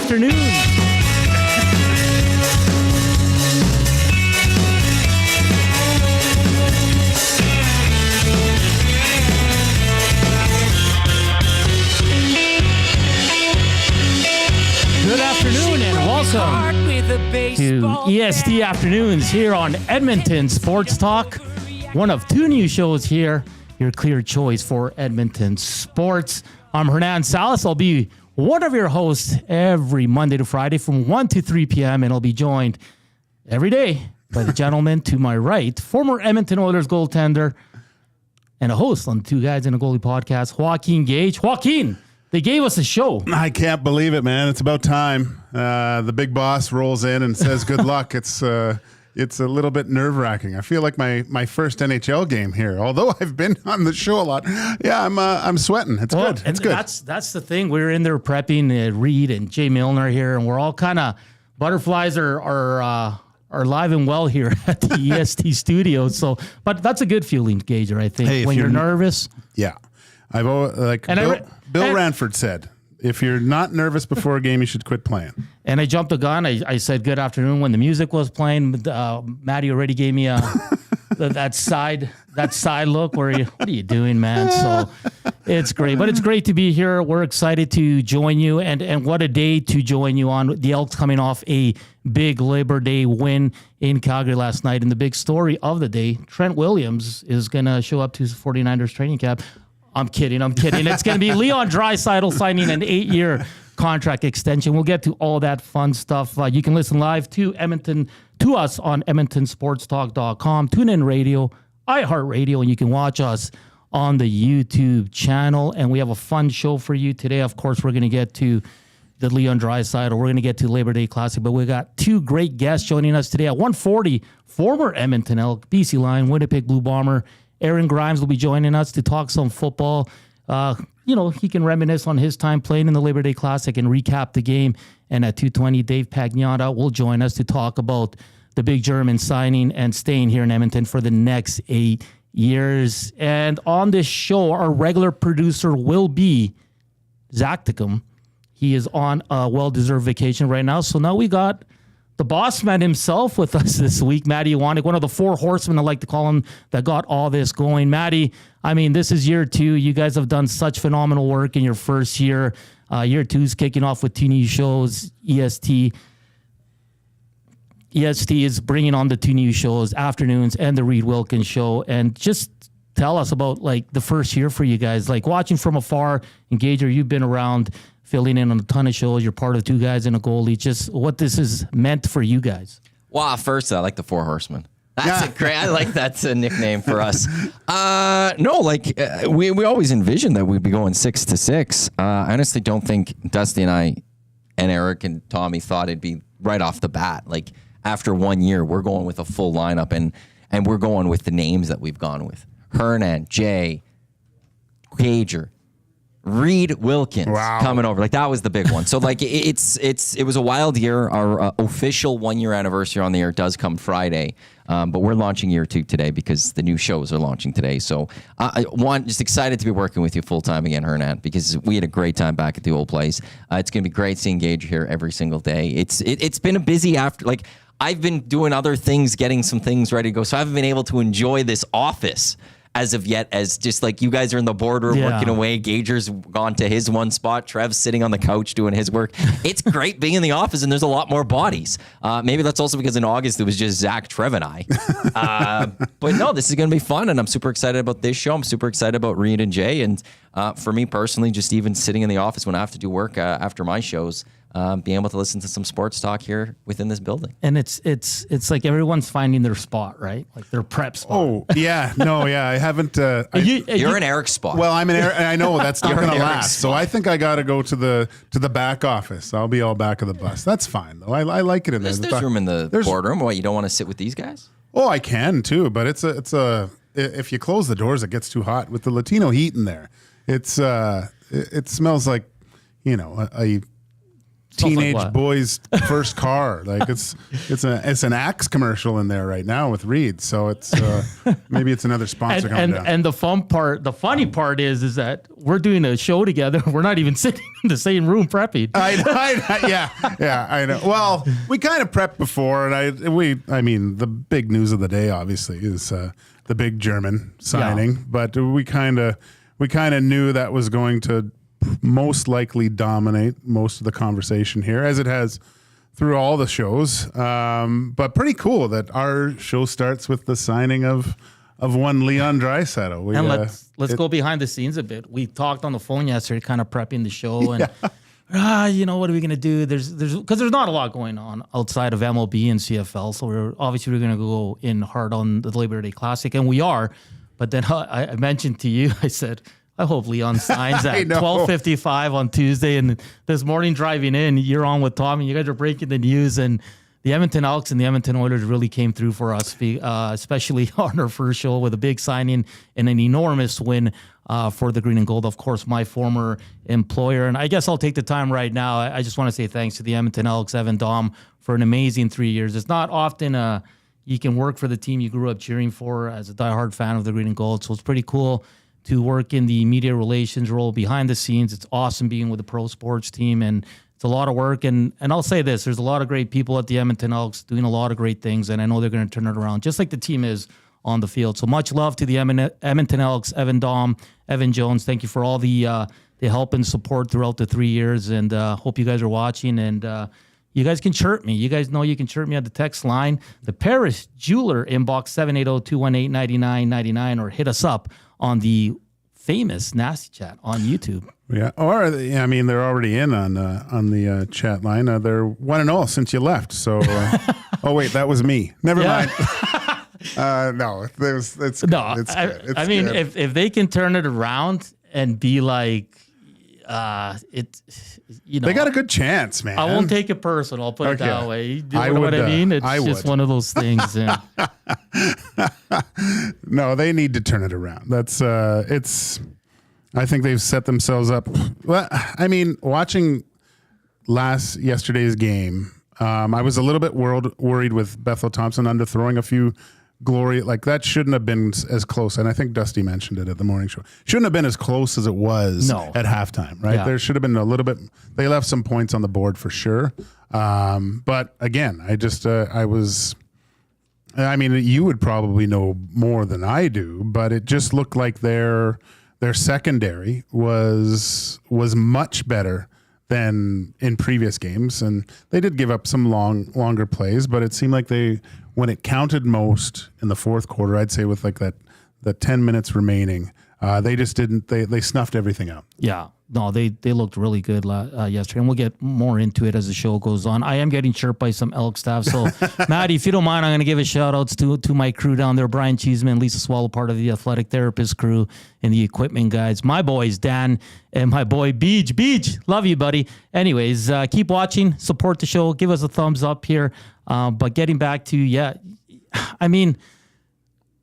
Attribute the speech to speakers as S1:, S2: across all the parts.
S1: Afternoons. Good afternoon and welcome to EST Afternoons here on Edmonton Sports Talk. One of two new shows here, your clear choice for Edmonton sports. I'm Hernan Salas. I'll be one of your hosts every Monday to Friday from 1 to 3 p.m. and I'll be joined every day by the gentleman to my right, former Edmonton Oilers goaltender and a host on Two Guys in a Goalie podcast, Joaquin Gage. Joaquin, they gave us a show.
S2: I can't believe it, man. It's about time. The big boss rolls in and says good luck. It's a little bit nerve-wracking. I feel like my first NHL game here. Although I've been on the show a lot, yeah, I'm sweating. It's good. It's good.
S1: That's the thing. We're in there prepping. Reed and Jay Milner here, and we're all kind of butterflies are live and well here at the EST studio. So, but that's a good feeling, Gager. I think when you're nervous.
S2: Yeah, I've always, Bill Ranford said, if you're not nervous before a game, you should quit playing. And
S1: I jumped the gun. I said good afternoon when the music was playing. Maddie already gave me that side look where what are you doing, man? So it's great. But it's great to be here. We're excited to join you. And what a day to join you on. The Elks coming off a big Labor Day win in Calgary last night. And the big story of the day, Trent Williams is going to show up to his 49ers training camp. I'm kidding. It's going to be Leon Draisaitl signing an 8-year contract extension. We'll get to all that fun stuff. You can listen live to us on EdmontonSportsTalk.com, TuneIn Radio, iHeartRadio, and you can watch us on the YouTube channel. And we have a fun show for you today. Of course, we're going to get to the Leon Draisaitl. We're going to get to Labor Day Classic, but we got two great guests joining us today at 1:40. Former Edmonton Elk, BC Lion, Winnipeg Blue Bomber Aaron Grimes will be joining us to talk some football. He can reminisce on his time playing in the Labor Day Classic and recap the game. And at 2:20, Dave Pagnotta will join us to talk about the big German signing and staying here in Edmonton for the next 8 years. And on this show, our regular producer will be Zach Tickham. He is on a well-deserved vacation right now. So now we got the boss man himself with us this week, Maddie, one of the four horsemen, I like to call him, that got all this going. Maddie, I mean, this is year two. You guys have done such phenomenal work in your first year. Year two is kicking off with two new shows. EST is bringing on the two new shows, Afternoons and the Reed Wilkins Show. And just tell us about the first year for you guys, watching from afar. Engager, you've been around, filling in on a ton of shows. You're part of Two Guys and a Goalie. Just what this has meant for you guys.
S3: Well, first, I like the Four Horsemen. That's I like that's a nickname for us. We always envisioned that we'd be going 6-6. I honestly don't think Dusty and I and Eric and Tommy thought it'd be right off the bat. After 1 year, we're going with a full lineup and we're going with the names that we've gone with. Hernan, Jay, Gager, Reed Wilkins coming over. That was the big one. So it was a wild year. Our official 1 year anniversary on the air does come Friday. But we're launching year two today because the new shows are launching today. So just excited to be working with you full time again, Hernan, because we had a great time back at the old place. It's going to be great seeing Gage here every single day. It's been a busy I've been doing other things, getting some things ready to go. So I haven't been able to enjoy this office as of yet, as just you guys are in the boardroom working away. Gager's gone to his one spot. Trev's sitting on the couch doing his work. It's great being in the office, and there's a lot more bodies. Maybe that's also because in August it was just Zach, Trev, and I. But no, this is going to be fun, and I'm super excited about this show. I'm super excited about Reed and Jay, and for me personally, just even sitting in the office when I have to do work after my shows, being able to listen to some sports talk here within this building.
S1: And it's like everyone's finding their spot, right? Their prep spot.
S2: Oh, yeah. No, yeah. I haven't.
S3: You're in Eric's spot.
S2: Well, I'm in Eric. I know that's not going to last. So I think I got to go to the back office. I'll be all back of the bus. That's fine, though. I like it in there.
S3: There's room in the boardroom. What, you don't want to sit with these guys?
S2: Oh, I can, too. But if you close the doors, it gets too hot. With the Latino heat in there, it smells like, a teenage
S1: what?
S2: boy's first car. Like it's an Axe commercial in there right now with Reed. So it's maybe it's another sponsor coming down.
S1: And the funny part is that we're doing a show together. We're not even sitting in the same room prepping.
S2: I know. Well, we kind of prepped before, and I mean, the big news of the day obviously is the big German signing, but we kind of knew that was going to most likely dominate most of the conversation here, as it has through all the shows. But pretty cool that our show starts with the signing of one Leon Draisaitl.
S1: And let's go behind the scenes a bit. We talked on the phone yesterday, kind of prepping the show, and what are we gonna do? There's because there's not a lot going on outside of MLB and CFL, so we're gonna go in hard on the Labor Day Classic, and we are. But then I mentioned to you, I said, I hope Leon signs at 12:55 on Tuesday. And this morning driving in, you're on with Tom, and you guys are breaking the news. And the Edmonton Elks and the Edmonton Oilers really came through for us, especially on our first show with a big signing and an enormous win for the Green and Gold. Of course, my former employer. And I guess I'll take the time right now. I just want to say thanks to the Edmonton Elks, Evan Dom, for an amazing 3 years. It's not often you can work for the team you grew up cheering for as a diehard fan of the Green and Gold. So it's pretty cool to work in the media relations role behind the scenes. It's awesome being with the pro sports team, and it's a lot of work. And I'll say this, there's a lot of great people at the Edmonton Elks doing a lot of great things, and I know they're going to turn it around, just like the team is on the field. So much love to the Edmonton Elks, Evan Dom, Evan Jones. Thank you for all the help and support throughout the 3 years, and hope you guys are watching. And you guys can chirp me. You guys know you can chirp me at the text line, the Paris Jeweler inbox 780-218-9999, or hit us up on the famous Nasty Chat on YouTube.
S2: Yeah, or I mean, they're already in on the chat line. They're 1-0 since you left. So, oh wait, that was me. Never mind. No, it's good.
S1: No.
S2: It's good. It's
S1: I mean,
S2: good.
S1: if they can turn it around and be like, they
S2: got a good chance, man.
S1: I won't take it personal. I'll put it that way. You know what I mean? It's just one of those things. Yeah.
S2: No, they need to turn it around. That's I think they've set themselves up. Well, I mean, watching yesterday's game, I was a little bit worried with Bethel Thompson underthrowing a few glory. Like, that shouldn't have been as close. And I think Dusty mentioned it at the morning show. Shouldn't have been as close as it was at halftime, right? Yeah. There should have been a little bit. They left some points on the board for sure. But again, I mean, you would probably know more than I do, but it just looked like their secondary was much better than in previous games, and they did give up some longer plays, but it seemed like when it counted most in the fourth quarter, I'd say with like the 10 minutes remaining, they just didn't. They snuffed everything out. Yeah.
S1: No, they looked really good yesterday, and we'll get more into it as the show goes on. I am getting chirped by some Elk staff, so Maddie, if you don't mind, I'm going to give a shout-outs to my crew down there, Brian Cheeseman, Lisa Swallow, part of the athletic therapist crew, and the equipment guys. My boys, Dan, and my boy, Beach. Beach, love you, buddy. Anyways, keep watching, support the show, give us a thumbs up here. But getting back to, I mean,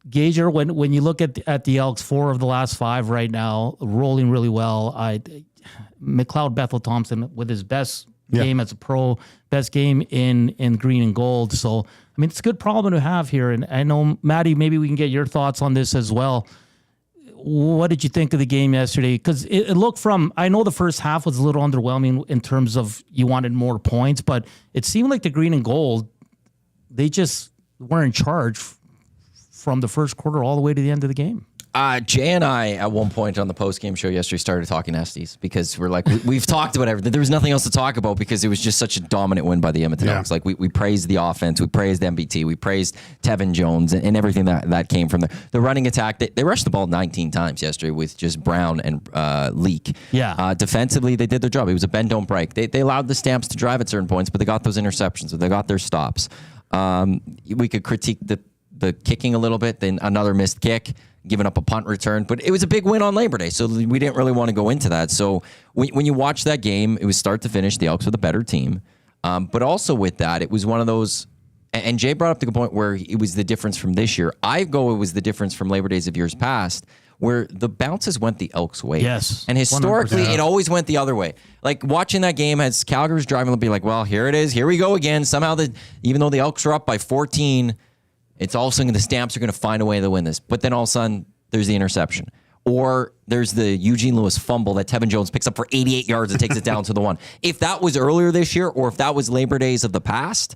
S1: Gager, when you look at the Elks, 4 of the last 5 right now, rolling really well. McLeod Bethel Thompson with his best game as a pro, best game in green and gold. So, I mean, it's a good problem to have here. And I know, Maddie, maybe we can get your thoughts on this as well. What did you think of the game yesterday? Because it looked I know the first half was a little underwhelming in terms of you wanted more points, but it seemed like the green and gold, they just were in charge from the first quarter all the way to the end of the game.
S3: Jay and I, at one point on the post-game show yesterday, started talking Estes because we're like, we've talked about everything. There was nothing else to talk about because it was just such a dominant win by the Edmonton Elks. Like, we praised the offense, we praised MBT, we praised Tevin Jones and everything that came from there. The running attack, they rushed the ball 19 times yesterday with just Brown and Leak.
S1: Yeah.
S3: Defensively, they did their job. It was a bend, don't break. They allowed the Stamps to drive at certain points, but they got those interceptions, so they got their stops. We could critique the kicking a little bit, then another missed kick, giving up a punt return. But it was a big win on Labor Day, so we didn't really want to go into that. So when you watch that game, it was start to finish, the Elks were the better team. But also with that, it was one of those, and Jay brought up the good point where it was the difference from this year. It was the difference from Labor Days of years past, where the bounces went the Elks' way.
S1: Yes,
S3: And historically,
S1: 100%.
S3: it always went the other way. Like watching that game as Calgary's driving, they'll be like, well, here it is. Here we go again. Somehow, even though the Elks are up by 14, it's all of a sudden the Stamps are going to find a way to win this. But then all of a sudden, there's the interception. Or there's the Eugene Lewis fumble that Tevin Jones picks up for 88 yards and takes it down to the 1. If that was earlier this year, or if that was Labor Days of the past,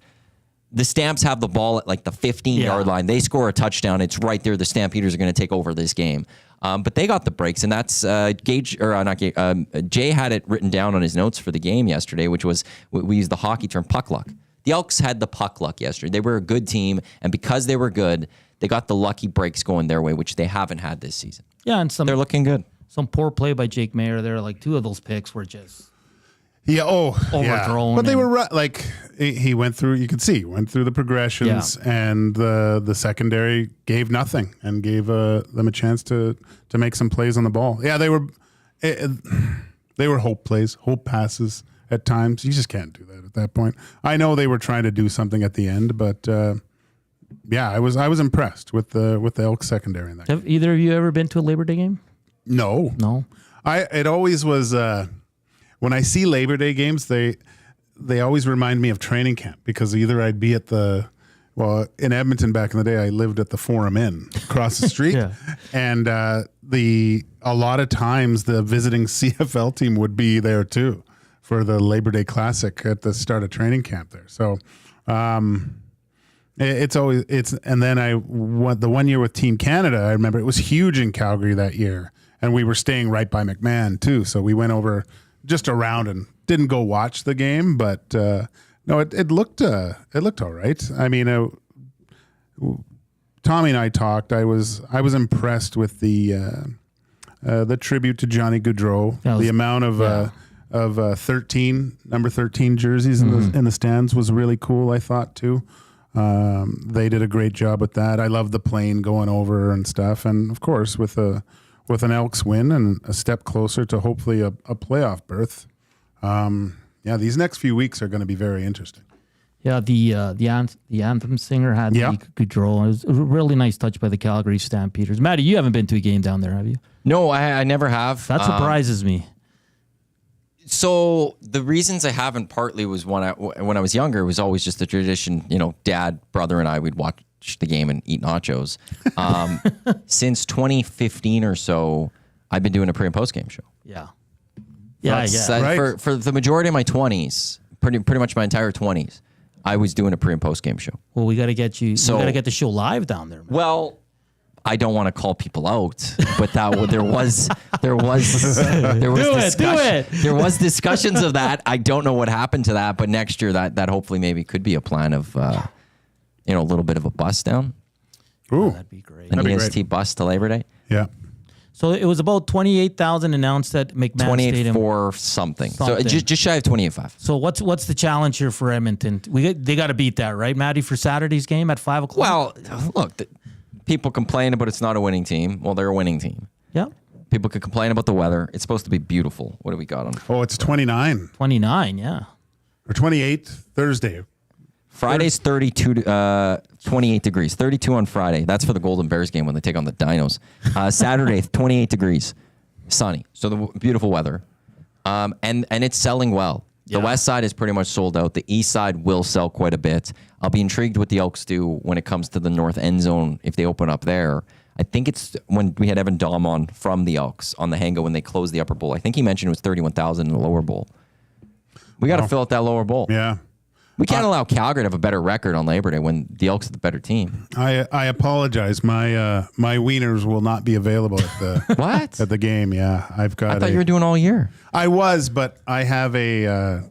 S3: the Stamps have the ball at like the 15-yard line. They score a touchdown. It's right there. The Stampeders are going to take over this game. But they got the breaks, and that's Gage, or not Gage. Jay had it written down on his notes for the game yesterday, which was, we used the hockey term, puck luck. The Elks had the puck luck yesterday. They were a good team, and because they were good, they got the lucky breaks going their way, which they haven't had this season.
S1: Yeah, and
S3: They're looking good.
S1: some poor play by Jake Mayer there. Like 2 of those picks were just
S2: overthrown.
S1: Yeah.
S2: But they were like he went through. You could see went through the progressions, and the secondary gave nothing and gave them a chance to make some plays on the ball. Yeah, they were hope plays, hope passes at times. You just can't do that at that point. I know they were trying to do something at the end, but yeah, I was impressed with the Elks secondary in that.
S1: Have either of you ever been to a Labor Day game?
S2: No. It always was when I see Labor Day games, they always remind me of training camp, because either I'd be at in Edmonton back in the day, I lived at the Forum Inn across the street, and a lot of times the visiting CFL team would be there too for the Labor Day Classic at the start of training camp there. So and then the 1 year with Team Canada, I remember it was huge in Calgary that year, and we were staying right by McMahon too, so we went over just around and didn't go watch the game, but no, it looked all right. I mean, Tommy and I talked. I was impressed with the tribute to Johnny Gaudreau. The amount of number 13 jerseys in the stands was really cool, I thought too. They did a great job with that. I love the plane going over and stuff, and of course with an Elks win and a step closer to hopefully a playoff berth. Yeah, these next few weeks are going to be very interesting.
S1: Yeah, the anthem singer had the Gaudreau. It was a really nice touch by the Calgary Stampeders. Maddie, you haven't been to a game down there, have you?
S3: No, I never have.
S1: That surprises me.
S3: So the reasons I haven't partly was when I was younger, it was always just the tradition, dad, brother, and I, we'd watch the game and eat nachos. Since 2015 or so, I've been doing a pre and post game show.
S1: Yeah.
S3: For the majority of my 20s, pretty much my entire 20s, I was doing a pre and post game show.
S1: Well, we got to get you. So, we got to get the show live down there, man.
S3: Well, I don't want to call people out, but there was discussions of that. I don't know what happened to that, but next year that hopefully maybe could be a plan of a little bit of a bus down.
S2: Ooh,
S1: oh, that'd be great.
S3: An EST bus to Labor Day.
S2: Yeah.
S1: So it was about 28,000 announced at McMahon Stadium.
S3: 28.4 something. So just shy of 28.5.
S1: So what's the challenge here for Edmonton? They got to beat that, right, Maddie, for Saturday's game at 5 o'clock?
S3: Well, look, people complain about it's not a winning team. Well, they're a winning team.
S1: Yeah.
S3: People could complain about the weather. It's supposed to be beautiful. What do we got on?
S2: Oh, it's 29.
S1: 29, yeah.
S2: Or 28 Thursday.
S3: Friday's 28 degrees. 32 on Friday. That's for the Golden Bears game when they take on the Dinos. Saturday, 28 degrees. Sunny. So the beautiful weather. And it's selling well. The west side is pretty much sold out. The east side will sell quite a bit. I'll be intrigued what the Elks do when it comes to the north end zone if they open up there. I think it's when we had Evan Dahm on from the Elks on the Hango when they closed the upper bowl. I think he mentioned it was 31,000 in the lower bowl. We got to fill out that lower bowl.
S2: Yeah.
S3: We can't allow Calgary to have a better record on Labor Day when the Elks are the better team.
S2: I apologize. My wieners will not be available at the
S3: what?
S2: At the game. Yeah, I've got.
S3: I thought you were doing all year.
S2: I was, but I have a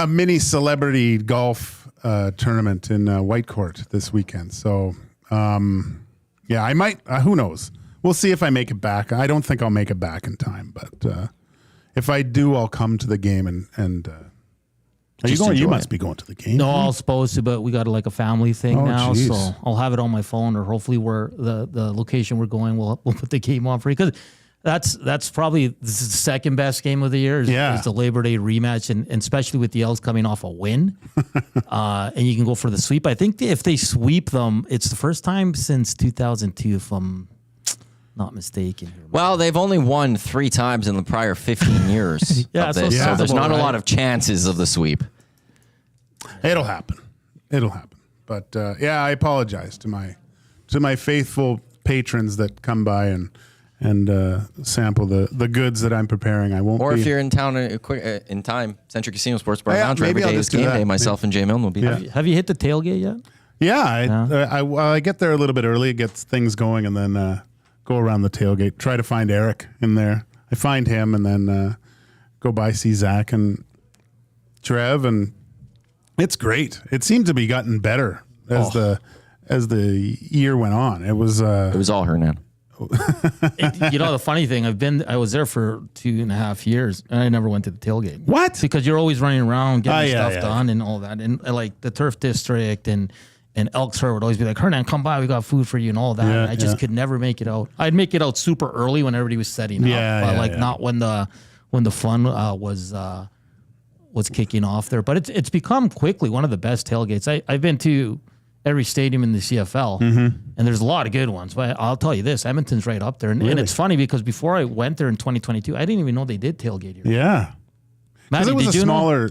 S2: mini celebrity golf tournament in Whitecourt this weekend. So yeah, I might. Who knows? We'll see if I make it back. I don't think I'll make it back in time, but if I do, I'll come to the game and. Are you going? You must be going to the game.
S1: No, I was supposed to, but we got a family thing now,
S2: geez.
S1: so I'll have it on my phone, or hopefully where the location we're going, we'll put the game on for you, because that's probably the second best game of the year. Is the Labor Day rematch, and especially with the Elks coming off a win, and you can go for the sweep. I think if they sweep them, it's the first time since 2002. not mistaken. Here.
S3: Well, they've only won 3 times in the prior 15 years of this, so there's not a lot of chances of the sweep.
S2: It'll happen. But I apologize to my faithful patrons that come by and sample the goods that I'm preparing. I won't.
S3: Or
S2: be,
S3: if you're in town in time, Century Casino Sports Bar Lounge, every day is game day. Myself and Jay Milne will be there.
S1: Have you hit the tailgate yet?
S2: Yeah, I get there a little bit early, get things going, and then go around the tailgate. Try to find Eric in there. I find him, and then go by, see Zach and Trev, and it's great. It seemed to be gotten better as the year went on. It was
S3: all Hernan.
S1: The funny thing, I was there for 2.5 years, and I never went to the tailgate.
S2: What?
S1: Because you're always running around getting stuff done and all that, and like the turf district and Elks would always be like, Hernan, come by, we got food for you and all that.
S2: Yeah,
S1: and I just could never make it out. I'd make it out super early when everybody was setting up, but not when the fun was kicking off there. But it's become quickly one of the best tailgates. I've been to every stadium in the CFL, and there's a lot of good ones. But I'll tell you this, Edmonton's right up there. And it's funny because before I went there in 2022, I didn't even know they did tailgate here.
S2: Yeah.
S1: Maddie,
S2: it was a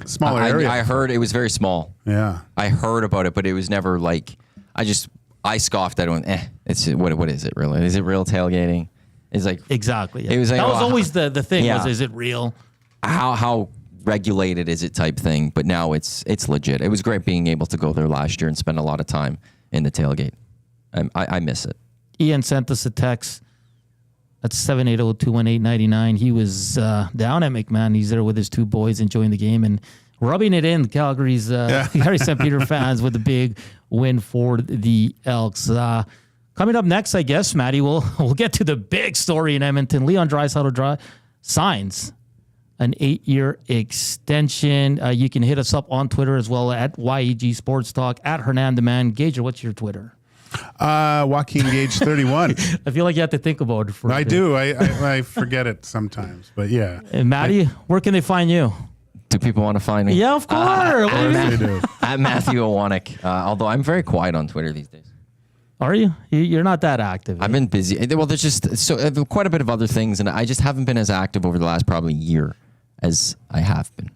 S2: smaller area.
S3: I heard it was very small.
S2: Yeah.
S3: I heard about it, but it was never like, I scoffed at it and went, it's what is it really? Is it real tailgating? It's like.
S1: Exactly. Yeah.
S3: It was like,
S1: that was always the thing
S3: yeah.
S1: was, is it real?
S3: How regulated is it type thing? But now it's legit. It was great being able to go there last year and spend a lot of time in the tailgate. I miss it.
S1: Ian sent us a text. That's 780-218-99. He was down at McMahon. He's there with his 2 boys enjoying the game and rubbing it in. Calgary's Calgary Stampeders fans with a big win for the Elks. Coming up next, I guess, Maddie, we'll get to the big story in Edmonton. Leon Draisaitl signs an 8-year extension. You can hit us up on Twitter as well at YEG Sports Talk, at Hernan the Man. Gage, what's your Twitter?
S2: Joaquin Gage 31.
S1: I feel like you have to think about it for
S2: I do. I forget it sometimes, but yeah.
S1: And Maddie, where can they find you?
S3: Do people want to find me?
S1: Yeah, of course.
S2: They do.
S3: At Matthew Owanek. Although I'm very quiet on Twitter these days.
S1: Are you? You're not that active.
S3: I've been busy. Well, there's just quite a bit of other things, and I just haven't been as active over the last probably year as I have been.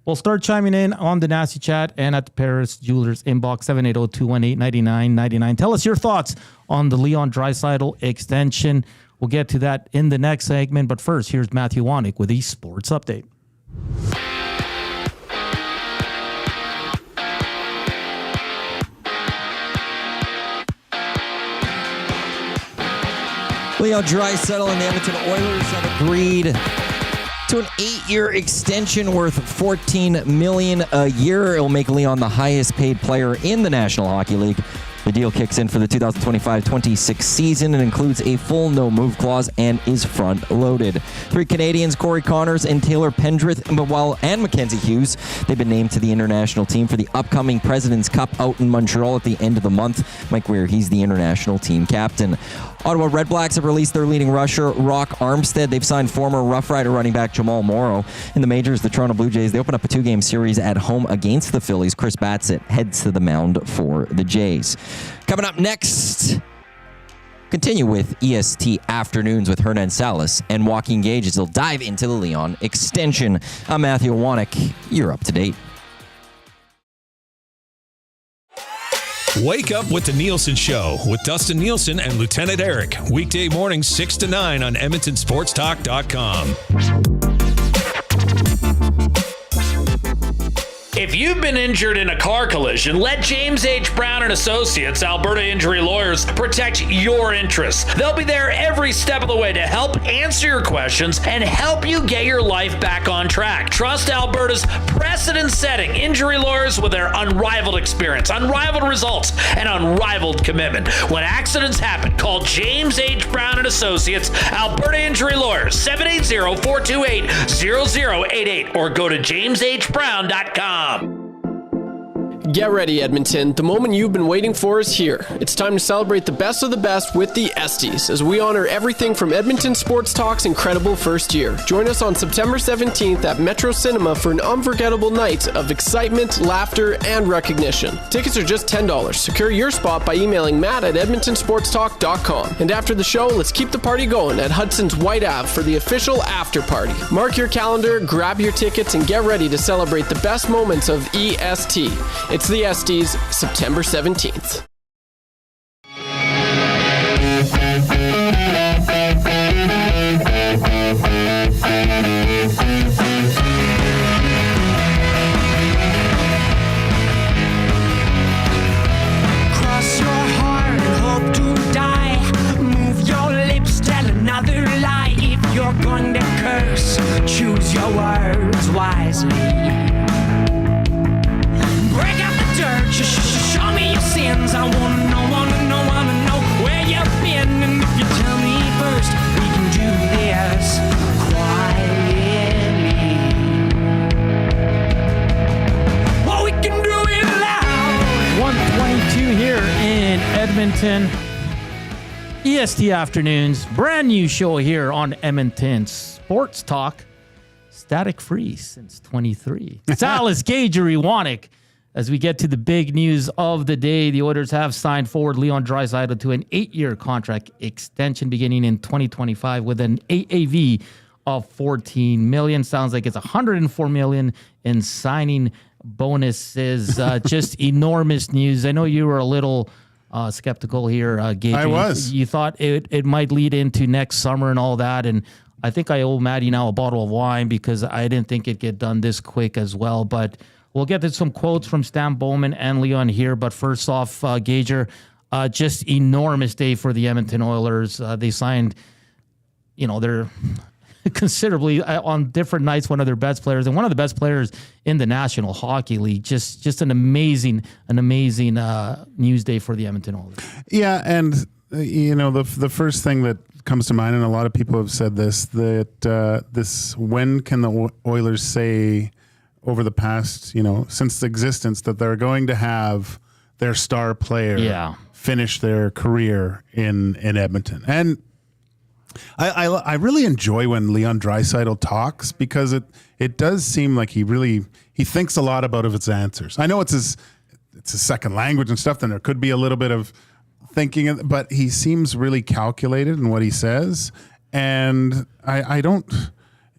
S1: Well, start chiming in on the Nasty Chat and at the Paris Jewelers inbox, 780-218-9999. Tell us your thoughts on the Leon Draisaitl extension. We'll get to that in the next segment. But first, here's Matthew Wanek with the Sports Update.
S3: Leon Draisaitl and the Edmonton Oilers have agreed to an 8-year extension worth $14 million a year. It will make Leon the highest paid player in the National Hockey League. The deal kicks in for the 2025-26 season and includes a full no-move clause and is front-loaded. 3 Canadians, Corey Connors and Taylor Pendrith, and Mackenzie Hughes, they've been named to the international team for the upcoming President's Cup out in Montreal at the end of the month. Mike Weir, he's the international team captain. Ottawa Redblacks have released their leading rusher, Rock Armstead. They've signed former Rough Rider running back Jamal Morrow. In the majors, the Toronto Blue Jays, they open up a 2-game series at home against the Phillies. Chris Batsett heads to the mound for the Jays. Coming up next, continue with EST Afternoons with Hernan Salas and Joaquin Gage as they'll dive into the Leon extension. I'm Matthew Wanek. You're up to date.
S4: Wake up with the Nielsen Show with Dustin Nielsen and Lieutenant Eric. Weekday mornings 6 to 9 on EdmontonSportsTalk.com.
S5: If you've been injured in a car collision, let James H. Brown and Associates, Alberta Injury Lawyers, protect your interests. They'll be there every step of the way to help answer your questions and help you get your life back on track. Trust Alberta's precedent-setting injury lawyers with their unrivaled experience, unrivaled results, and unrivaled commitment. When accidents happen, call James H. Brown and Associates, Alberta Injury Lawyers, 780-428-0088, or go to jameshbrown.com.
S6: Get ready, Edmonton. The moment you've been waiting for is here. It's time to celebrate the best of the best with the ESTs as we honor everything from Edmonton Sports Talk's incredible first year. Join us on September 17th at Metro Cinema for an unforgettable night of excitement, laughter, and recognition. Tickets are just $10. Secure your spot by emailing Matt at edmontonsportstalk.com. And after the show, let's keep the party going at Hudson's White Ave for the official after party. Mark your calendar, grab your tickets, and get ready to celebrate the best moments of EST. It's the ESTs, September 17th.
S7: Cross your heart, hope to die. Move your lips, tell another lie. If you're going to curse, choose your words wisely. Break out the dirt, show me your sins. I wanna know where you've been. And if you tell me first, we can do this quietly. Well, we can do it loud.
S1: 122 here in Edmonton. EST Afternoons, brand new show here on Edmonton Sports Talk. Static free since 23. Salas, Gage, Joaquin. As we get to the big news of the day, the Oilers have signed forward Leon Draisaitl to an 8-year contract extension beginning in 2025 with an AAV of $14 million. Sounds like it's $104 million in signing bonuses. Just enormous news. I know you were a little skeptical here, Gage.
S2: I was.
S1: You thought it might lead into next summer and all that, and I think I owe Maddie now a bottle of wine because I didn't think it'd get done this quick as well, but we'll get to some quotes from Stan Bowman and Leon here. But first off, Gager, just enormous day for the Edmonton Oilers. They signed, they're considerably on different nights one of their best players and one of the best players in the National Hockey League. Just an amazing news day for the Edmonton Oilers.
S2: Yeah, and the first thing that comes to mind, and a lot of people have said this, that when can the Oilers say over the past, since existence, that they're going to have their star player finish their career in Edmonton. And I really enjoy when Leon Draisaitl talks because it does seem like he thinks a lot about his answers. I know it's his second language and stuff, then there could be a little bit of thinking, but he seems really calculated in what he says. And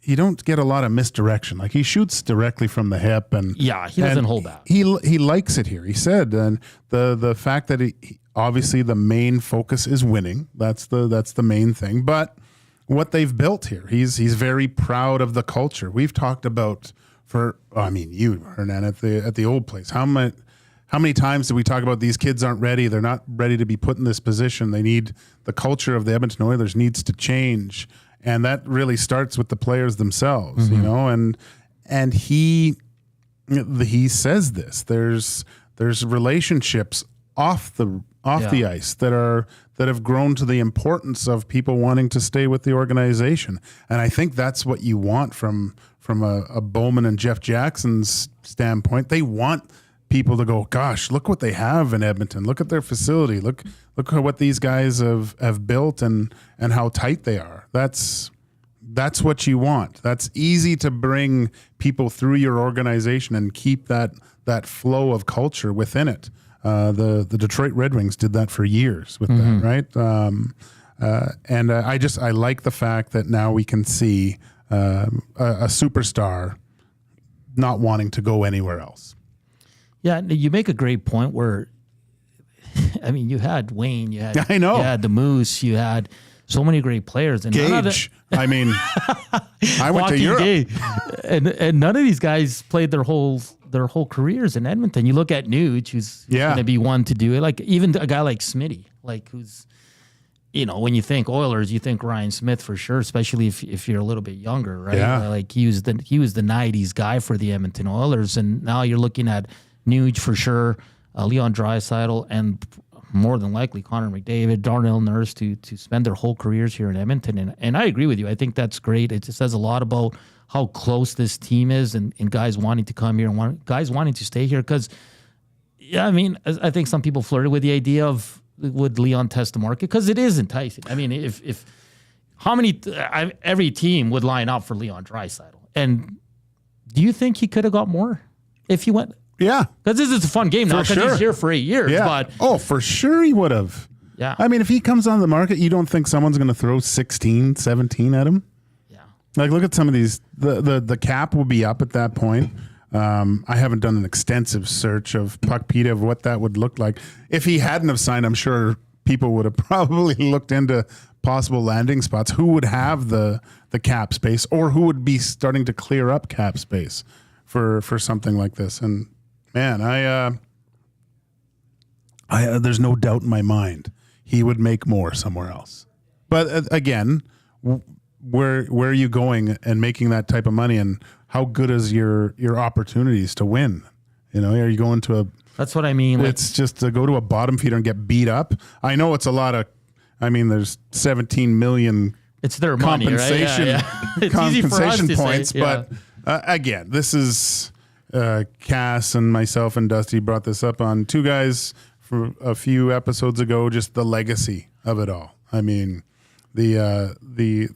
S2: you don't get a lot of misdirection. Like, he shoots directly from the hip, and
S1: he doesn't hold back.
S2: He likes it here. He said, and the fact that he obviously the main focus is winning. That's the main thing. But what they've built here, he's very proud of the culture. We've talked about you, Hernan, at the old place. How many times do we talk about these kids aren't ready? They're not ready to be put in this position. The culture of the Edmonton Oilers needs to change. And that really starts with the players themselves, and he says this. There's relationships off the ice that have grown to the importance of people wanting to stay with the organization. And I think that's what you want from a Bowman and Jeff Jackson's standpoint. They want people to go, gosh, look what they have in Edmonton. Look at their facility. Look at what these guys have built and how tight they are. That's what you want. That's easy to bring people through your organization and keep that flow of culture within it. The Detroit Red Wings did that for years with that, right? And I like the fact that now we can see a superstar not wanting to go anywhere else.
S1: Yeah, you make a great point where, you had Wayne, you had the Moose, you had so many great players. And
S2: Gage, I went to Europe.
S1: Gage. And none of these guys played their whole careers in Edmonton. You look at Nuge, who's going to be one to do it. Like, even a guy like Smitty, who's, when you think Oilers, you think Ryan Smith for sure, especially if you're a little bit younger, right?
S2: Yeah.
S1: He was the 90s guy for the Edmonton Oilers. And now you're looking at Nuge for sure, Leon Draisaitl, and more than likely Connor McDavid, Darnell Nurse to spend their whole careers here in Edmonton. And I agree with you. I think that's great. It just says a lot about how close this team is and guys wanting to come here and guys wanting to stay here. Because Yeah, I mean, I think some people flirted with the idea of would Leon test the market because it is enticing. I mean, if every team would line up for Leon Draisaitl, and do you think he could have got more if he went?
S2: Yeah,
S1: because this is a fun game now because he's here for 8 years.
S2: Yeah.
S1: But
S2: for sure he would have.
S1: Yeah.
S2: I mean, if he comes on the market, you don't think someone's going to throw 16, 17 at him?
S1: Yeah.
S2: Like, look at some of these. The cap will be up at that point. I haven't done an extensive search of Puckpedia of what that would look like. If he hadn't have signed, I'm sure people would have probably looked into possible landing spots. Who would have the cap space, or who would be starting to clear up cap space for something like this? And man, I there's no doubt in my mind he would make more somewhere else. But again, where are you going and making that type of money, and how good is your opportunities to win? You know, are you going to a?
S1: That's what I mean.
S2: It's just to go to a bottom feeder and get beat up. I know it's a lot of. I mean, there's 17 million.
S1: It's their money, right? It's
S2: compensation
S1: easy for us
S2: points,
S1: to say,
S2: but again, this is Cass and myself and Dusty brought this up on Two Guys for a few episodes ago. Just the legacy of it all. I mean, the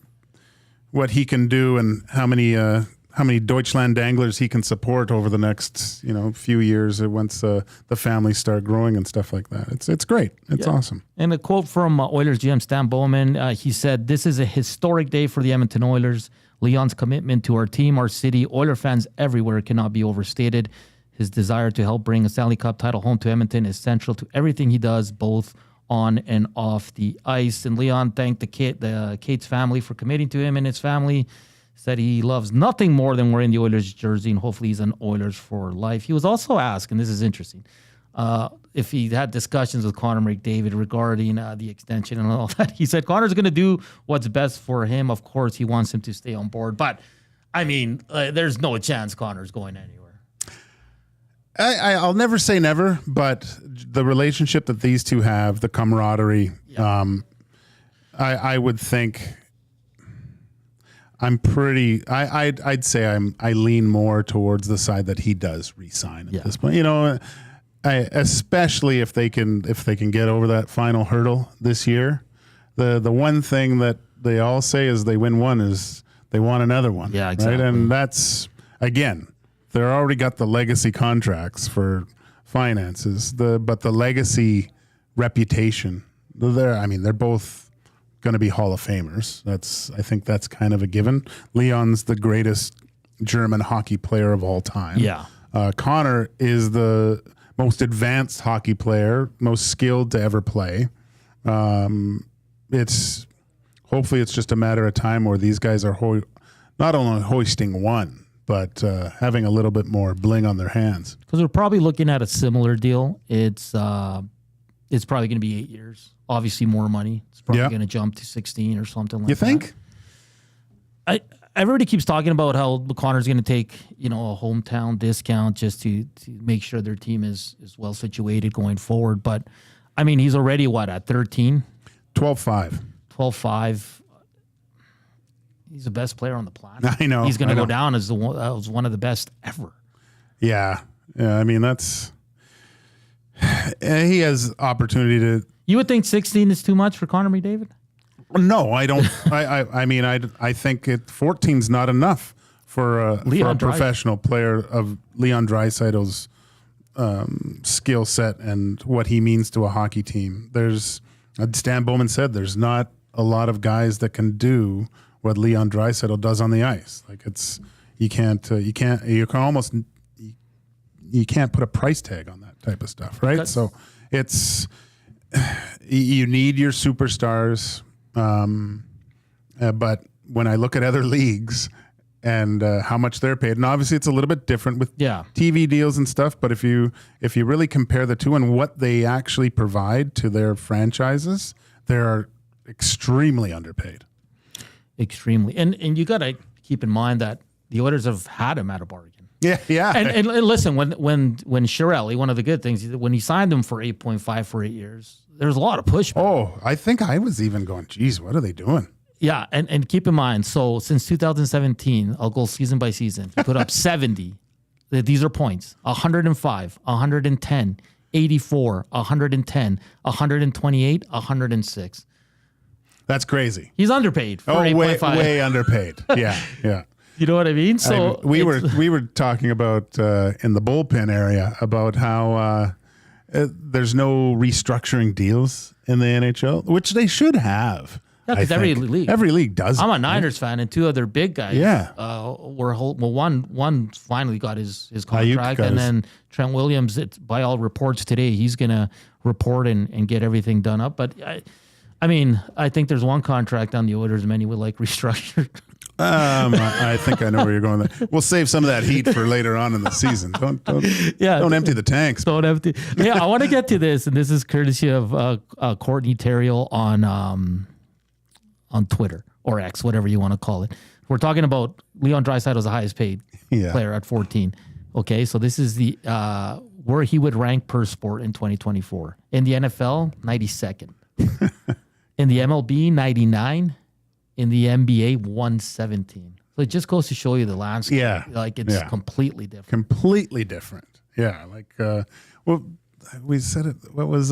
S2: what he can do and how many Deutschland danglers he can support over the next few years once the families start growing and stuff like that. It's great. It's awesome. And
S1: a quote from Oilers GM Stan Bowman, he said, "This is a historic day for the Edmonton Oilers. Leon's commitment to our team, our city, Oiler fans everywhere cannot be overstated. His desire to help bring a Stanley Cup title home to Edmonton is central to everything he does, both on and off the ice." And Leon thanked the Cates family for committing to him and his family. Said he loves nothing more than wearing the Oilers jersey, and hopefully he's an Oilers for life. He was also asked, and this is interesting, if he had discussions with Connor McDavid regarding the extension and all that. He said Connor's going to do what's best for him. Of course, he wants him to stay on board. But, I mean, there's no chance Connor's going anywhere.
S2: I'll never say never, but the relationship that these two have, the camaraderie, I would think... I'd say I lean more towards the side that he does re-sign at this point. Especially if they can get over that final hurdle this year. The one thing that they all say is they win one is they want another one.
S1: Yeah, exactly.
S2: Right? And that's, again, they're already got the legacy contracts for finances. But the legacy reputation, they're both going to be Hall of Famers. I think that's kind of a given. Leon's the greatest German hockey player of all time.
S1: Yeah.
S2: Connor is the most advanced hockey player, most skilled to ever play. Hopefully it's just a matter of time where these guys are not only hoisting one, but having a little bit more bling on their hands.
S1: Because we're probably looking at a similar deal. It's probably going to be 8 years. Obviously, more money. It's probably going to jump to 16 or something like that.
S2: You think?
S1: Everybody keeps talking about how Connor's going to take, a hometown discount just to make sure their team is well situated going forward. But, I mean, he's already, at 13?
S2: 12-5.
S1: 12-5. He's the best player on the planet.
S2: I know.
S1: He's going to go down as one of the best ever.
S2: Yeah. I mean, that's... He has opportunity to...
S1: You would think 16 is too much for Connor McDavid?
S2: No, I don't. I think 14's not enough for a professional player of Leon Draisaitl's skill set and what he means to a hockey team. Stan Bowman said there's not a lot of guys that can do what Leon Draisaitl does on the ice. Like you can't put a price tag on that type of stuff, right? So it's. You need your superstars, but when I look at other leagues and how much they're paid, and obviously it's a little bit different with TV deals and stuff, but if you really compare the two and what they actually provide to their franchises, they're extremely underpaid.
S1: Extremely. And you got to keep in mind that the Oilers have had him at a bargain.
S2: Yeah.
S1: And listen, when Chiarelli, one of the good things, when he signed him for 8.5 for 8 years, there's a lot of pushback.
S2: Oh, I think I was even going, geez, what are they doing?
S1: Yeah, and keep in mind, so since 2017, I'll go season by season, he put up 70. These are points, 105, 110, 84, 110, 128, 106.
S2: That's crazy.
S1: He's underpaid for 8.5.
S2: Way underpaid. Yeah.
S1: You know what I mean? So
S2: we were talking about in the bullpen area about how there's no restructuring deals in the NHL, which they should have.
S1: Yeah, because every league
S2: does.
S1: I'm a Niners fan, and two other big guys.
S2: Yeah.
S1: One finally got his contract, and then Trent Williams. By all reports today, he's gonna report and get everything done up. But I mean, I think there's one contract on the Oilers many would like restructured.
S2: I think I know where you're going there. We'll save some of that heat for later on in the season. Don't empty the tanks.
S1: Don't empty. Yeah, I want to get to this, and this is courtesy of Courtney Terriel on Twitter or X, whatever you want to call it. We're talking about Leon Draisaitl as the highest paid player at 14. Okay, so this is the where he would rank per sport in 2024. In the NFL, 92nd. In the MLB, 99. In the NBA, 117. So it just goes to show you the landscape.
S2: Yeah.
S1: Like it's completely different.
S2: Completely different. Yeah. Like, we said it. What was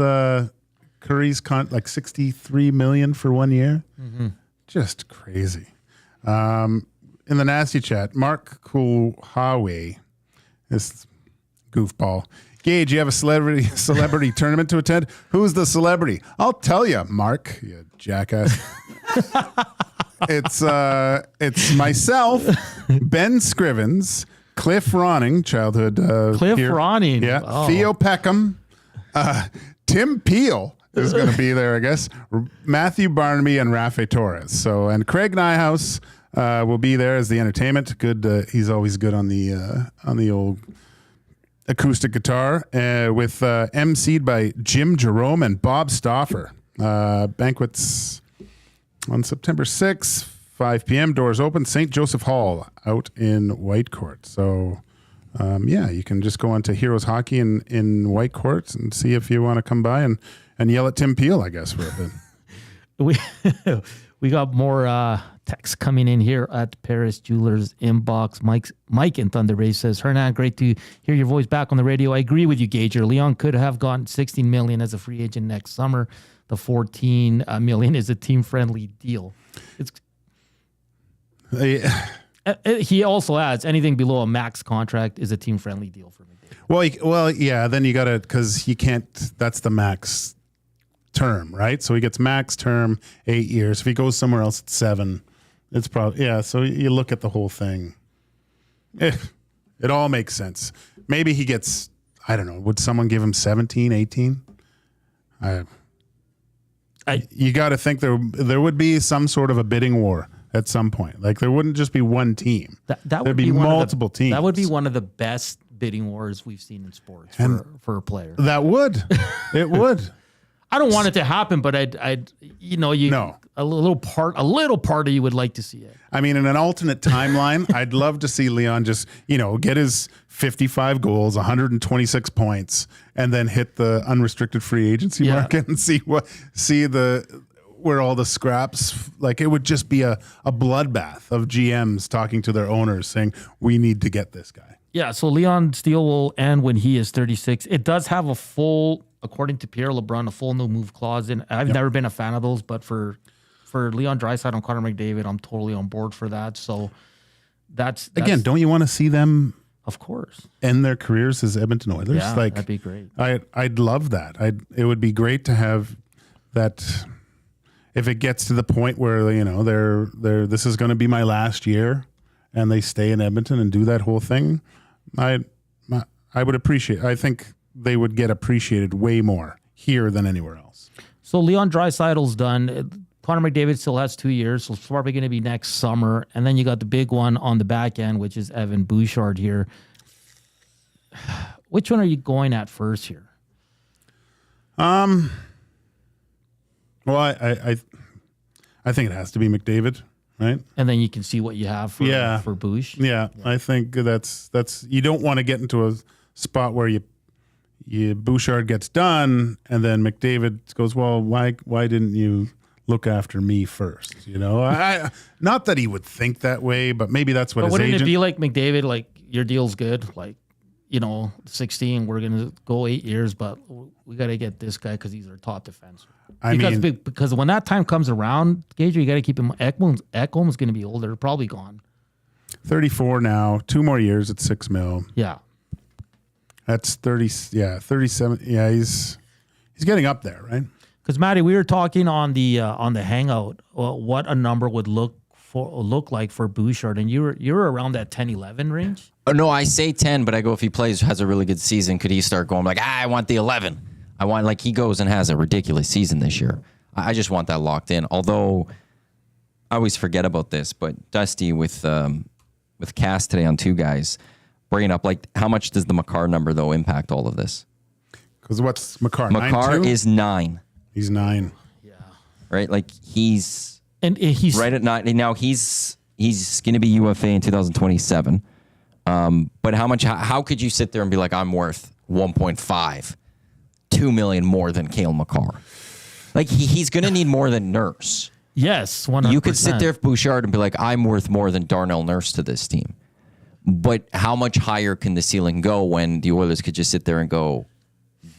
S2: Curry's like $63 million for 1 year? Mm-hmm. Just crazy. In the nasty chat, Mark Kulhawe, this goofball. Gage, you have a celebrity tournament to attend? Who's the celebrity? I'll tell you, Mark, you jackass. It's myself, Ben Scrivens, Cliff Ronning, childhood
S1: Cliff Ronning.
S2: Yeah. Oh. Theo Peckham, Tim Peel is going to be there, I guess. Matthew Barnaby and Rafe Torres. So, and Craig Nyhouse will be there as the entertainment. Good. He's always good on the old acoustic guitar, with emceed by Jim Jerome and Bob Stauffer. Banquets on September 6th, 5 p.m. Doors open. St. Joseph Hall out in Whitecourt. So, you can just go on to Heroes Hockey in Whitecourt and see if you want to come by and yell at Tim Peel, I guess, for a bit.
S1: We got more texts coming in here at Paris Jewelers inbox. Mike in Thunder Bay says, Hernan, great to hear your voice back on the radio. I agree with you, Gager. Leon could have gotten $16 million as a free agent next summer. The $14 million is a team-friendly deal. He also adds, anything below a max contract is a team-friendly deal for McDavid.
S2: Well, yeah. Then you got to, because he can't. That's the max term, right? So he gets max term 8 years. If he goes somewhere else, it's 7. It's probably So you look at the whole thing. It all makes sense. Maybe he gets. I don't know. Would someone give him 17, 18? You got to think there would be some sort of a bidding war at some point. Like there wouldn't just be one team.
S1: That
S2: would be multiple teams.
S1: That would be one of the best bidding wars we've seen in sports for a player.
S2: That would. It would.
S1: I don't want it to happen, but a little part of you would like to see it.
S2: I mean, in an alternate timeline, I'd love to see Leon just, get his 55 goals, 126 points, and then hit the unrestricted free agency market and see where all the scraps, like it would just be a bloodbath of GMs talking to their owners saying, we need to get this guy.
S1: Yeah, so Leon's deal will end when he is 36. It does have a full, according to Pierre LeBrun, a full no move clause in. I've never been a fan of those, but for Leon Draisaitl and Connor McDavid, I'm totally on board for that. So that's
S2: again, don't you want to see them,
S1: of course,
S2: end their careers as Edmonton Oilers?
S1: Yeah, that'd be great.
S2: I'd love that. It would be great to have that. If it gets to the point where they're this is going to be my last year, and they stay in Edmonton and do that whole thing, I would appreciate. I think they would get appreciated way more here than anywhere else.
S1: So Leon Draisaitl's done. Connor McDavid still has 2 years, so it's probably going to be next summer. And then you got the big one on the back end, which is Evan Bouchard here. Which one are you going at first here?
S2: Well, I think it has to be McDavid, right?
S1: And then you can see what you have for Bouch.
S2: Yeah, I think that's you don't want to get into a spot where you Bouchard gets done and then McDavid goes, well, why didn't you look after me first? I not that he would think that way, but maybe that's what his agent.
S1: Wouldn't it be like McDavid, like your deal's good, like 16, we're going to go 8 years, but we got to get this guy because he's our top defenseman. Because when that time comes around, Gage, you got to keep him. Ekholm's going to be older, probably gone.
S2: 34 now, 2 more years at $6 million.
S1: Yeah.
S2: That's 37. Yeah, he's getting up there, right?
S1: Because Maddie, we were talking on the hangout what a number would look like for Bouchard, and you're around that 10-11 range.
S3: Oh no, I say 10, but I go if he has a really good season, could he start going like I want the 11? I want like he goes and has a ridiculous season this year. I just want that locked in. Although I always forget about this, but Dusty with Cass today on Two Guys bringing up like how much does the Makar number though impact all of this?
S2: Because what's Makar?
S3: Makar is 9.
S2: He's 9.
S1: Yeah.
S3: Right, like he's
S1: right
S3: at 9 now. He's going to be UFA in 2027. But how could you sit there and be like, I'm worth 1.5, 2 million more than Cale Makar? Like he's going to need more than Nurse.
S1: Yes, 100%.
S3: You could sit there with Bouchard and be like, I'm worth more than Darnell Nurse to this team. But how much higher can the ceiling go when the Oilers could just sit there and go,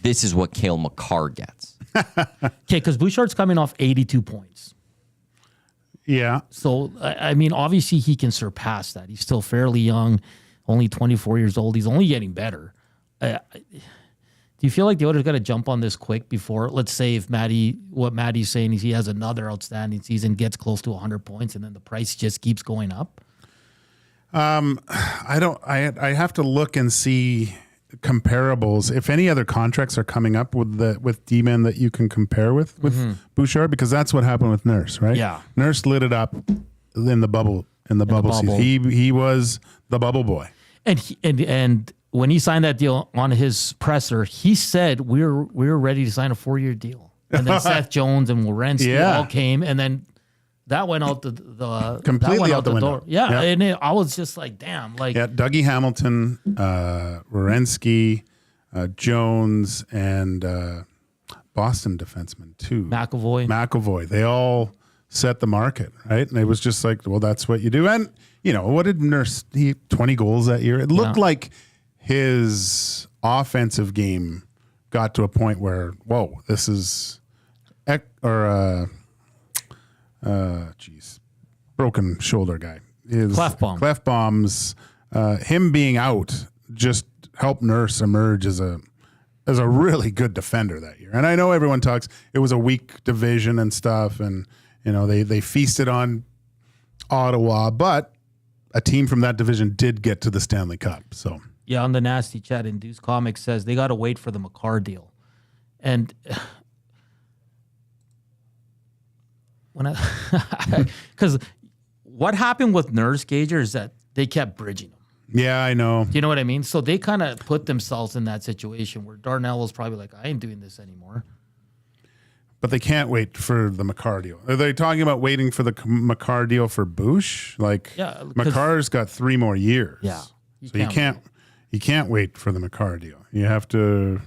S3: this is what Cale Makar gets?
S1: Okay, because Bouchard's coming off 82 points.
S2: Yeah.
S1: So, I mean, obviously he can surpass that. He's still fairly young, only 24 years old. He's only getting better. Do you feel like the Oilers got to jump on this quick before, let's say if what Maddie's saying is he has another outstanding season, gets close to 100 points, and then the price just keeps going up?
S2: I have to look and see comparables. If any other contracts are coming up with D-men that you can compare with Bouchard, because that's what happened with Nurse, right?
S1: Yeah.
S2: Nurse lit it up in the bubble season. He was the bubble boy.
S1: And when he signed that deal on his presser, he said we were ready to sign a 4-year deal. And then Seth Jones and Werenski all came, and then that went out the
S2: completely out the window.
S1: Door. Yeah. And I was just like, damn. Like,
S2: Dougie Hamilton, Werenski, Jones, and Boston defenseman too. McAvoy. They all set the market, right? And it was just like, well, that's what you do. And what did Nurse? He 20 goals that year. It looked like his offensive game got to a point where, whoa, this is broken shoulder guy. Clefbaum's him being out just helped Nurse emerge as a really good defender that year. And I know everyone talks it was a weak division and stuff, and they feasted on Ottawa, but a team from that division did get to the Stanley Cup. So
S1: on the nasty chat, Induced Comics says they got to wait for the Makar deal, and because what happened with Nurse Gager is that they kept bridging him.
S2: Yeah, I know.
S1: You know what I mean? So they kind of put themselves in that situation where Darnell was probably like, I ain't doing this anymore.
S2: But they can't wait for the Makar deal. Are they talking about waiting for the Makar deal for Bouch? Like, Makar's got 3 more years.
S1: Yeah.
S2: You can't wait for the Makar deal. You have to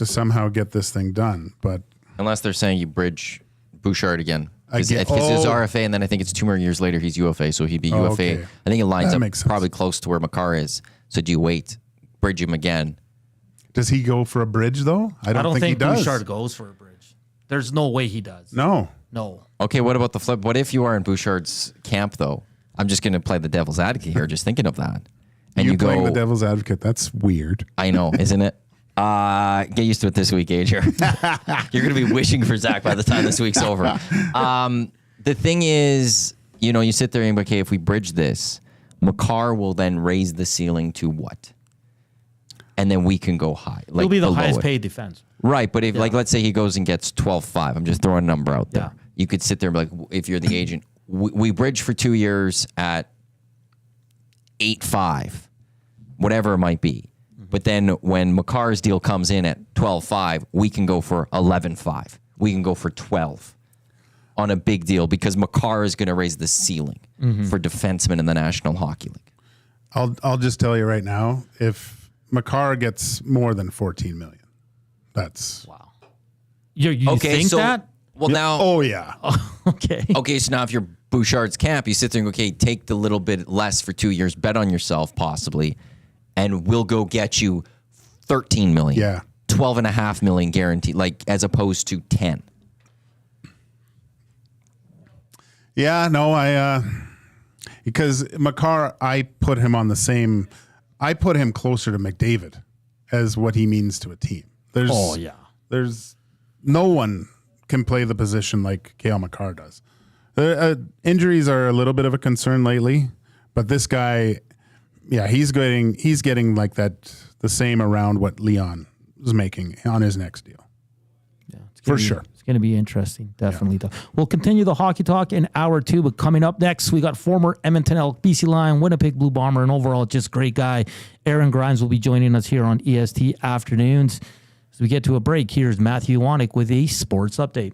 S2: somehow get this thing done. But
S3: unless they're saying you bridge Bouchard again. Because it's RFA, and then I think it's 2 more years later he's UFA, so he'd be UFA. Okay. I think it lines up probably close to where Makar is. So do you wait, bridge him again?
S2: Does he go for a bridge, though? I don't think he does.
S1: Bouchard goes for a bridge. There's no way he does.
S2: No.
S3: Okay, what about the flip? What if you are in Bouchard's camp, though? I'm just going to play the devil's advocate here, just thinking of that. And you
S2: playing the devil's advocate, that's weird.
S3: I know, isn't it? Get used to it this week, Gage. You're going to be wishing for Zach by the time this week's over. The thing is, you sit there and okay, if we bridge this, Makar will then raise the ceiling to what? And then we can go high.
S1: He'll be the highest paid defense.
S3: Right, but if let's say he goes and gets 12.5, I'm just throwing a number out there.
S1: Yeah.
S3: You could sit there and be like, if you're the agent, we bridge for 2 years at 8.5, whatever it might be. But then when Makar's deal comes in at 12.5, we can go for 11.5. We can go for 12 on a big deal because Makar is going to raise the ceiling for defensemen in the National Hockey League.
S2: I'll just tell you right now, if Makar gets more than 14 million, that's
S1: wow. You think that?
S3: Well, now.
S2: Oh yeah.
S1: Okay.
S3: Okay, so now if you're Bouchard's camp, you sit there and go, okay, take the little bit less for 2 years, bet on yourself possibly. and we'll go get you 13 million.
S2: Yeah.
S3: 12.5 million guaranteed, like as opposed to 10.
S2: Yeah, no, because Makar, I put him closer to McDavid as what he means to a team. There's no one can play the position like Cale Makar does. Injuries are a little bit of a concern lately, but this guy, he's getting like that, the same around what Leon is making on his next deal.
S1: Yeah,
S2: for sure.
S1: It's going to be interesting, definitely. Yeah. We'll continue the hockey talk in hour 2, but coming up next, we got former Edmonton Elk, BC Lion, Winnipeg Blue Bomber, and overall just great guy, Aaron Grimes will be joining us here on EST Afternoons. As we get to a break, here's Matthew Wanick with a sports update.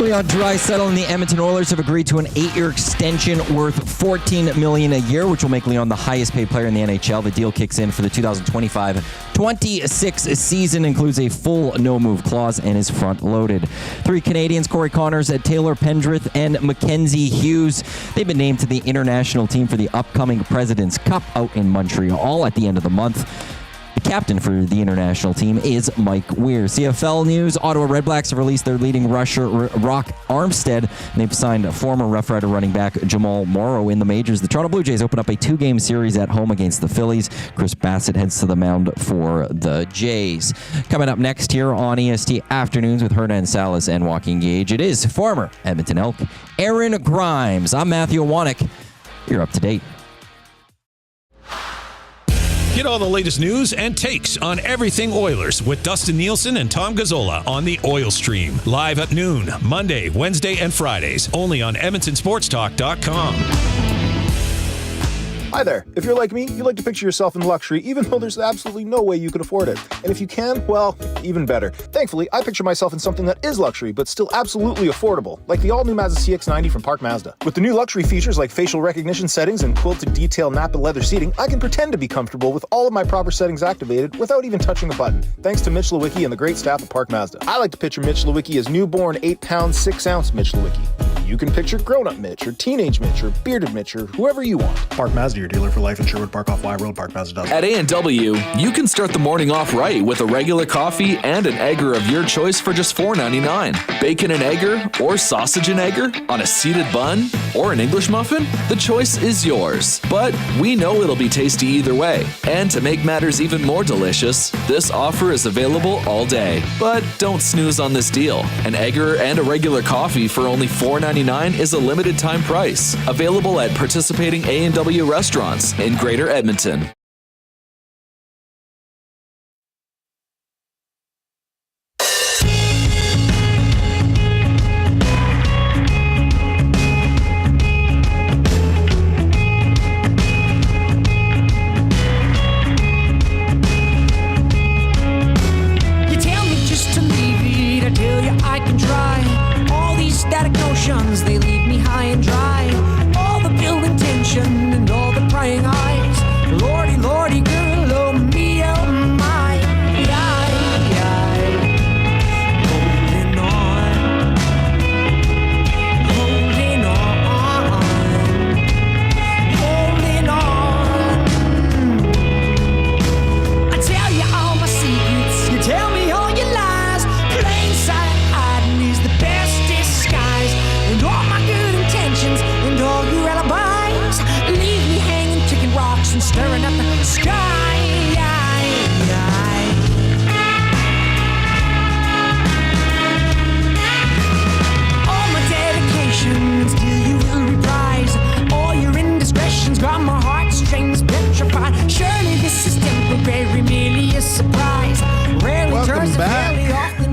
S3: Leon Draisaitl and the Edmonton Oilers have agreed to an 8-year extension worth $14 million a year, which will make Leon the highest paid player in the NHL. The deal kicks in for the 2025-26 season, includes a full no-move clause, and is front-loaded. 3 Canadians, Corey Connors, Taylor Pendrith, and Mackenzie Hughes. They've been named to the international team for the upcoming President's Cup out in Montreal at the end of the month. The captain for the international team is Mike Weir. CFL news, Ottawa Redblacks have released their leading rusher, Rock Armstead, and they've signed former Rough Rider running back Jamal Morrow in the majors. The Toronto Blue Jays open up a 2-game series at home against the Phillies. Chris Bassett heads to the mound for the Jays. Coming up next here on EST Afternoons with Hernan, Salas, and Joaquin Gage, it is former Edmonton Elk, Aaron Grimes. I'm Matthew Wanick. You're up to date.
S4: Get all the latest news and takes on everything Oilers with Dustin Nielsen and Tom Gazzola on the Oil Stream. Live at noon, Monday, Wednesday, and Fridays. Only on EdmontonSportsTalk.com.
S8: Hi there. If you're like me, you like to picture yourself in luxury, even though there's absolutely no way you could afford it. And if you can, well, even better. Thankfully, I picture myself in something that is luxury, but still absolutely affordable, like the all-new Mazda CX-90 from Park Mazda. With the new luxury features like facial recognition settings and quilted detail Napa leather seating, I can pretend to be comfortable with all of my proper settings activated without even touching the button, thanks to Mitch Lewicki and the great staff at Park Mazda. I like to picture Mitch Lewicki as newborn 8-pound, 6-ounce Mitch Lewicki. You can picture grown-up Mitch, or teenage Mitch, or bearded Mitch, or whoever you want.
S9: Park Mazda, your dealer for life in Sherwood Park off Y Road, ParkMazda.com.
S10: At A&W, you can start the morning off right with a regular coffee and an egger of your choice for just $4.99. Bacon and egger, or sausage and egger, on a seeded bun, or an English muffin? The choice is yours. But we know it'll be tasty either way. And to make matters even more delicious, this offer is available all day. But don't snooze on this deal. An egger and a regular coffee for only $4.99 is a limited time price. Available at participating A&W restaurants in Greater Edmonton.
S7: They leave me high and dry. All the building tension and all the prying eyes. Lordy, lordy, girl, oh me, oh my. Holding on. Holding on. Holding on. I tell you all my secrets. You tell me all your lies. Plain sight hiding is the best disguise. And all my good intentions and all your alibis leave me hanging, ticking rocks and staring at the sky. All my dedication, still you will reprise. All your indiscretions got my heartstrings petrified. Surely this is temporary, merely a surprise. Rarely
S2: Welcome back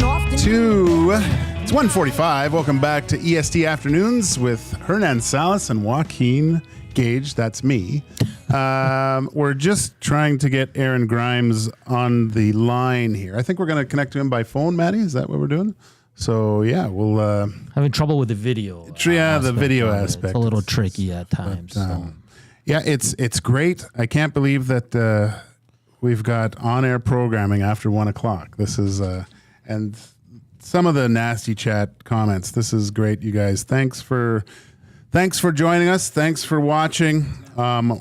S7: often
S2: to... It's 1:45. Welcome back to EST Afternoons with Hernan, Salas, and Joaquin Gage. That's me. We're just trying to get Aaron Grimes on the line here. I think we're going to connect to him by phone, Maddie. Is that what we're doing? So, yeah, we'll...
S1: Having trouble with the video.
S2: The video aspect.
S1: It's a little tricky at times.
S2: Yeah, it's great. I can't believe that we've got on-air programming after 1 o'clock. This is and some of the nasty chat comments. This is great, you guys. Thanks for joining us. Thanks for watching.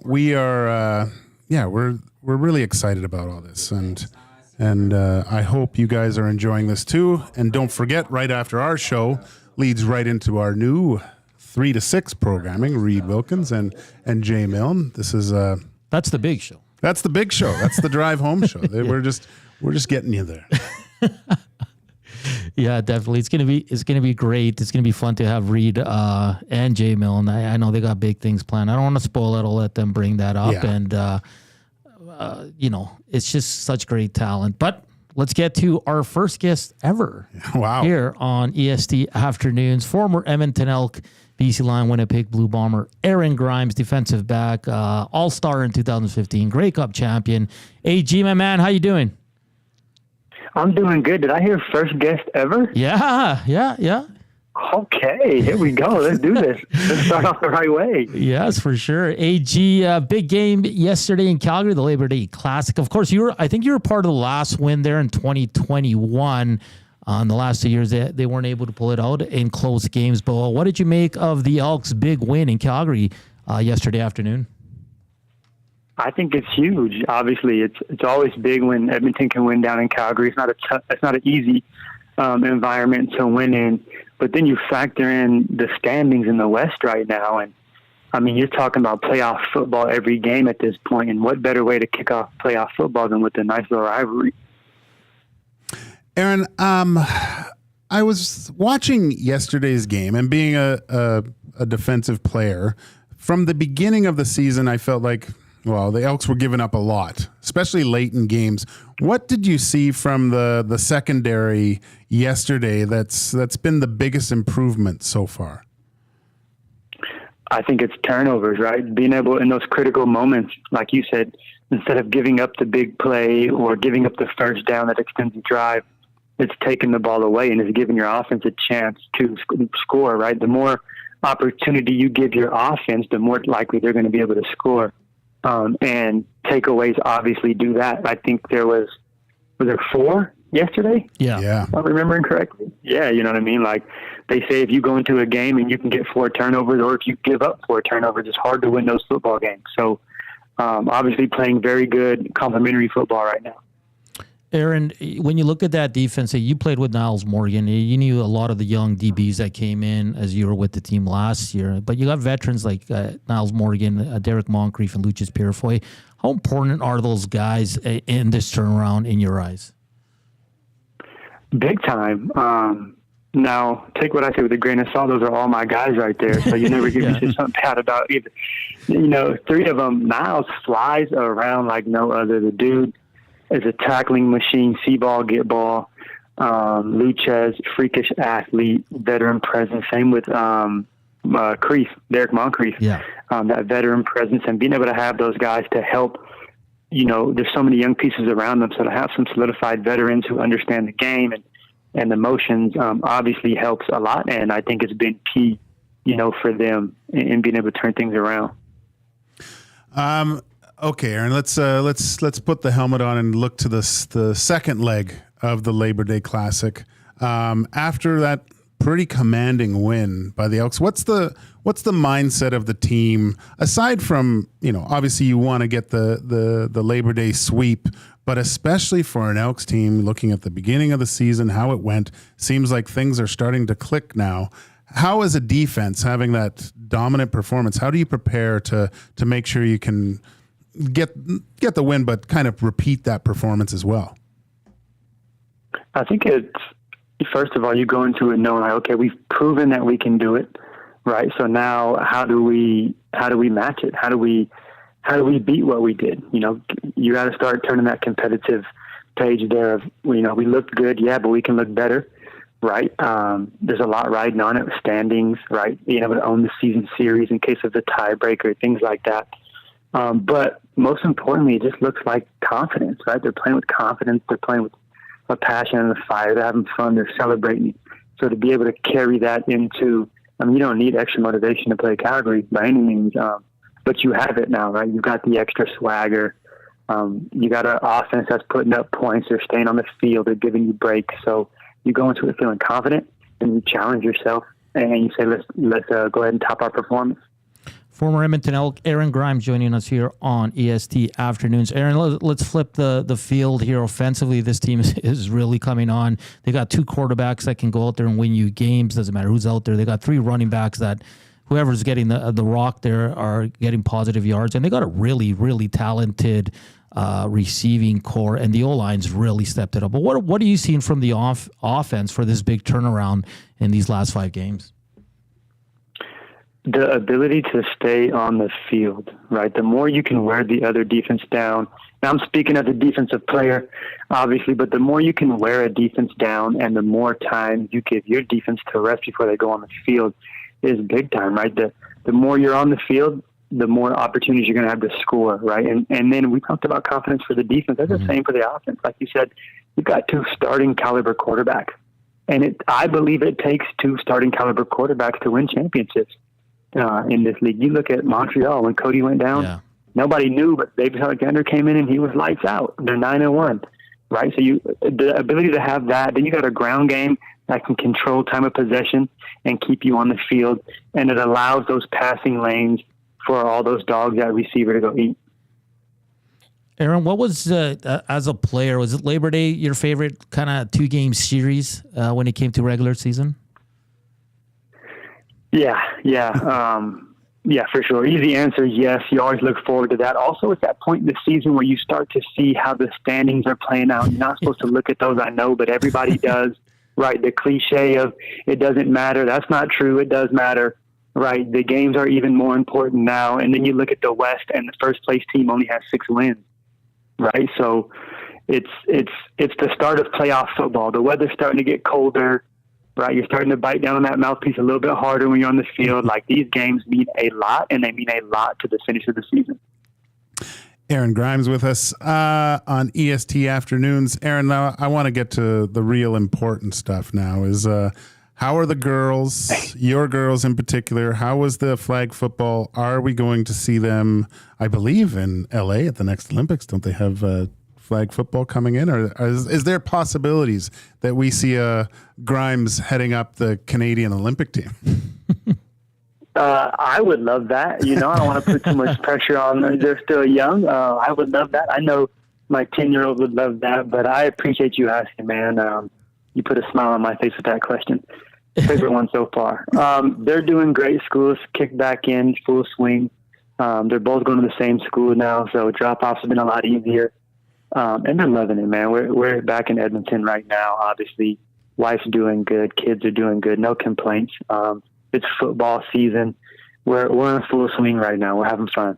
S2: We are we're really excited about all this, and I hope you guys are enjoying this too. And don't forget, right after our show leads right into our new 3 to 6 programming. Reed Wilkins and Jay Milne. This is
S1: That's the big show.
S2: That's the big show. That's the drive home show. We're just getting you there.
S1: Yeah, definitely. It's gonna be great. It's gonna be fun to have Reed and Jay Milne. I know they got big things planned. I don't want to spoil it. I'll let them bring that up.
S2: Yeah.
S1: And it's just such great talent. But let's get to our first guest ever.
S2: Wow.
S1: Here on EST Afternoons, former Edmonton Elk, BC Lion, Winnipeg Blue Bomber, Aaron Grimes, defensive back, All-Star in 2015, Grey Cup champion. AG, my man, how you doing?
S11: I'm doing good. Did I hear first guest ever?
S1: Yeah.
S11: Okay, here we go. Let's do this. Let's start off the right way.
S1: Yes, for sure. AG, big game yesterday in Calgary, the Labor Day Classic. Of course, I think you were part of the last win there in 2021. In the last 2 years, they weren't able to pull it out in close games. But what did you make of the Elks' big win in Calgary yesterday afternoon?
S11: I think it's huge. Obviously, it's always big when Edmonton can win down in Calgary. It's not an easy environment to win in. But then you factor in the standings in the West right now, and I mean, you're talking about playoff football every game at this point. And what better way to kick off playoff football than with a nice little rivalry?
S2: Aaron, I was watching yesterday's game, and being a defensive player, from the beginning of the season, I felt like, well, the Elks were giving up a lot, especially late in games. What did you see from the secondary yesterday that's been the biggest improvement so far?
S11: I think it's turnovers, right? Being able in those critical moments, like you said, instead of giving up the big play or giving up the first down that extends the drive, it's taking the ball away and it's giving your offense a chance to score, right? The more opportunity you give your offense, the more likely they're going to be able to score. And takeaways obviously do that. I think was there 4 yesterday?
S1: Yeah.
S11: If I'm remembering correctly. Yeah, you know what I mean? Like they say, if you go into a game and you can get 4 turnovers, or if you give up 4 turnovers, it's hard to win those football games. So obviously playing very good complementary football right now.
S1: Aaron, when you look at that defense, you played with Niles Morgan. You knew a lot of the young DBs that came in as you were with the team last year. But you got veterans like Niles Morgan, Derek Moncrief, and Lucius Purifoy. How important are those guys in this turnaround in your eyes?
S11: Big time. Now, take what I say with a grain of salt. Those are all my guys right there. So you never give me something bad about either. 3 of them, Niles flies around like no other. The dude is a tackling machine, see ball, get ball. Luches, freakish athlete, veteran presence. Same with Derek Moncrief.
S1: Yeah.
S11: That veteran presence, and being able to have those guys to help. There's so many young pieces around them, so to have some solidified veterans who understand the game and the motions obviously helps a lot. And I think it's been key, for them in being able to turn things around.
S2: Okay, Aaron, let's put the helmet on and look to the second leg of the Labor Day Classic. After that pretty commanding win by the Elks, what's the mindset of the team, aside from, obviously you want to get the Labor Day sweep, but especially for an Elks team, looking at the beginning of the season, how it went, seems like things are starting to click now. How, as a defense, having that dominant performance, how do you prepare to make sure you can get the win, but kind of repeat that performance as well?
S11: I think it's, first of all, you go into it knowing, like, okay, we've proven that we can do it, right? So now how do we match it? How do we beat what we did? You got to start turning that competitive page there of, we looked good, yeah, but we can look better, right? There's a lot riding on it, standings, right? Being able to own the season series in case of the tiebreaker, things like that. But most importantly, it just looks like confidence, right? They're playing with confidence. They're playing with a passion and a fire. They're having fun. They're celebrating. So to be able to carry that into, you don't need extra motivation to play Calgary by any means, but you have it now, right? You've got the extra swagger. You got an offense that's putting up points. They're staying on the field. They're giving you breaks. So you go into it feeling confident, and you challenge yourself, and you say, let's go ahead and top our performance.
S1: Former Edmonton Elk Aaron Grimes joining us here on EST Afternoons. Aaron, let's flip the field here offensively. This team is really coming on. They got 2 quarterbacks that can go out there and win you games. Doesn't matter who's out there. They got 3 running backs that whoever's getting the rock there are getting positive yards. And they got a really, really talented receiving core, and the O-line's really stepped it up. But what are you seeing from the offense for this big turnaround in these last 5 games?
S11: The ability to stay on the field, right? The more you can wear the other defense down, now I'm speaking as a defensive player, obviously, but the more you can wear a defense down and the more time you give your defense to rest before they go on the field is big time, right? The more you're on the field, the more opportunities you're going to have to score, right? And then we talked about confidence for the defense. That's the same for the offense. Like you said, you've got 2 starting caliber quarterbacks. And I believe it takes 2 starting caliber quarterbacks to win championships. In this league. You look at Montreal when Cody went down, nobody knew, but David Alexander came in and he was lights out. They're 9-1, right? So the ability to have that, then you got a ground game that can control time of possession and keep you on the field, and it allows those passing lanes for all those dogs at receiver to go eat.
S1: Aaron, what was, as a player, was it Labor Day your favorite kind of 2-game series when it came to regular season?
S11: Yeah, for sure. Easy answer, yes. You always look forward to that. Also, it's that point in the season where you start to see how the standings are playing out. You're not supposed to look at those, I know, but everybody does, right? The cliche of it doesn't matter. That's not true. It does matter, right? The games are even more important now. And then you look at the West, and the first place team only has 6 wins, right? So it's the start of playoff football. The weather's starting to get colder. Right, you're starting to bite down on that mouthpiece a little bit harder when you're on the field. Like, these games mean a lot, and they mean a lot to the finish of the season.
S2: Aaron Grimes with us on EST Afternoons. Aaron, now I want to get to the real important stuff now. Is how are the girls, your girls in particular? How was the flag football? Are we going to see them, I believe, in LA at the next Olympics? Don't they have flag football coming in, or is there possibilities that we see Grimes heading up the Canadian Olympic team?
S11: I would love that. I don't want to put too much pressure on them. They're still young. I would love that. I know my 10-year-old would love that, but I appreciate you asking, man. You put a smile on my face with that question. Favorite one so far. They're doing great. School's kicked back in full swing. They're both going to the same school now, so drop-offs have been a lot easier. And they're loving it, man. We're back in Edmonton right now. Obviously, wife's doing good. Kids are doing good. No complaints. It's football season. We're in full swing right now. We're having fun.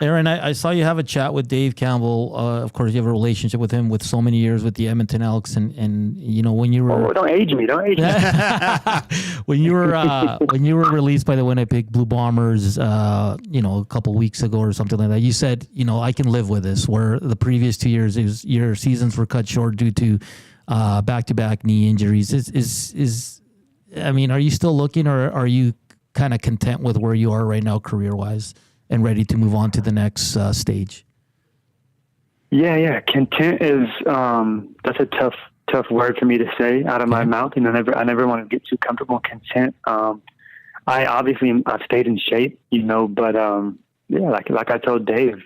S1: Aaron, I saw you have a chat with Dave Campbell. Of course, you have a relationship with him with so many years with the Edmonton Elks, and when you were
S11: don't age me.
S1: when you were released by the Winnipeg Blue Bombers, a couple weeks ago or something like that, you said, I can live with this. Where the previous 2 years, your seasons were cut short due to back-to-back knee injuries. Are you still looking, or are you kind of content with where you are right now, career-wise, and ready to move on to the next stage?
S11: Yeah. Content is that's a tough word for me to say out of my mouth. I never want to get too comfortable. Content. I've stayed in shape, but like I told Dave,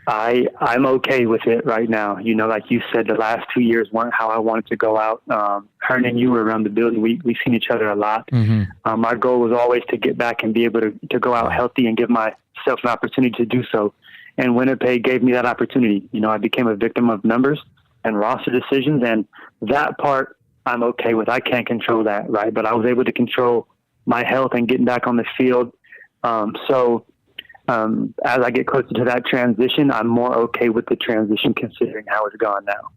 S11: I'm okay with it right now. Like you said, the last 2 years weren't how I wanted to go out. Hernan, you were around the building. We've seen each other a lot. Mm-hmm. My goal was always to get back and be able to go out healthy and give myself an opportunity to do so. And Winnipeg gave me that opportunity. I became a victim of numbers and roster decisions, and that part I'm okay with. I can't control that, right? But I was able to control my health and getting back on the field. As I get closer to that transition, I'm more okay with the transition considering how it's gone now.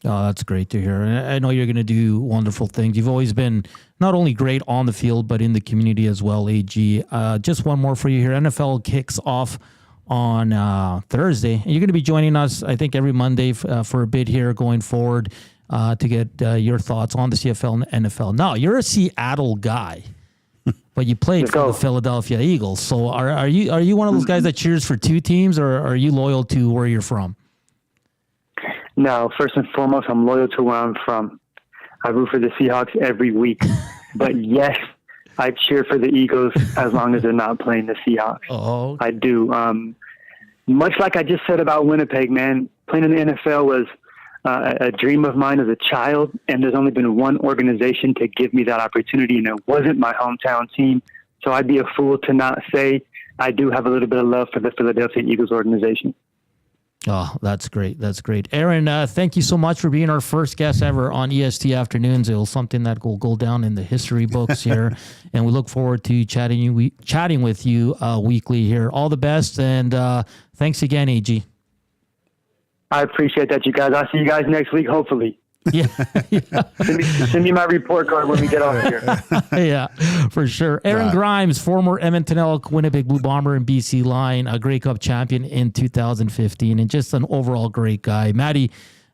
S1: Oh, that's great to hear. I know you're going to do wonderful things. You've always been not only great on the field, but in the community as well, AG. Just one more for you here. NFL kicks off on Thursday. And you're going to be joining us, I think, every Monday for a bit here going forward to get your thoughts on the CFL and NFL. Now, you're a Seattle guy. but you played for the Philadelphia Eagles. So are you one of those guys that cheers for two teams, or are you loyal to where you're from?
S11: No, first and foremost, I'm loyal to where I'm from. I root for the Seahawks every week. But yes, I cheer for the Eagles as long as they're not playing the Seahawks.
S1: Oh, okay.
S11: I do. Much like I just said about Winnipeg, man, playing in the NFL was a dream of mine as a child, and there's only been one organization to give me that opportunity, and it wasn't my hometown team. So I'd be a fool to not say I do have a little bit of love for the Philadelphia Eagles organization.
S1: Oh, that's great. That's great. Aaron, thank you so much for being our first guest ever on EST Afternoons. It was something that will go down in the history books here, and we look forward to chatting with you weekly here. All the best, and thanks again, AG.
S11: I appreciate that, you guys. I'll see you guys next week, hopefully.
S1: Yeah.
S11: Send me my report card when we get off here.
S1: Yeah, for sure. Aaron Grimes, former Edmonton Elk, Winnipeg Blue Bomber, and BC Lion, a Grey Cup champion in 2015, and just an overall great guy. Maddie,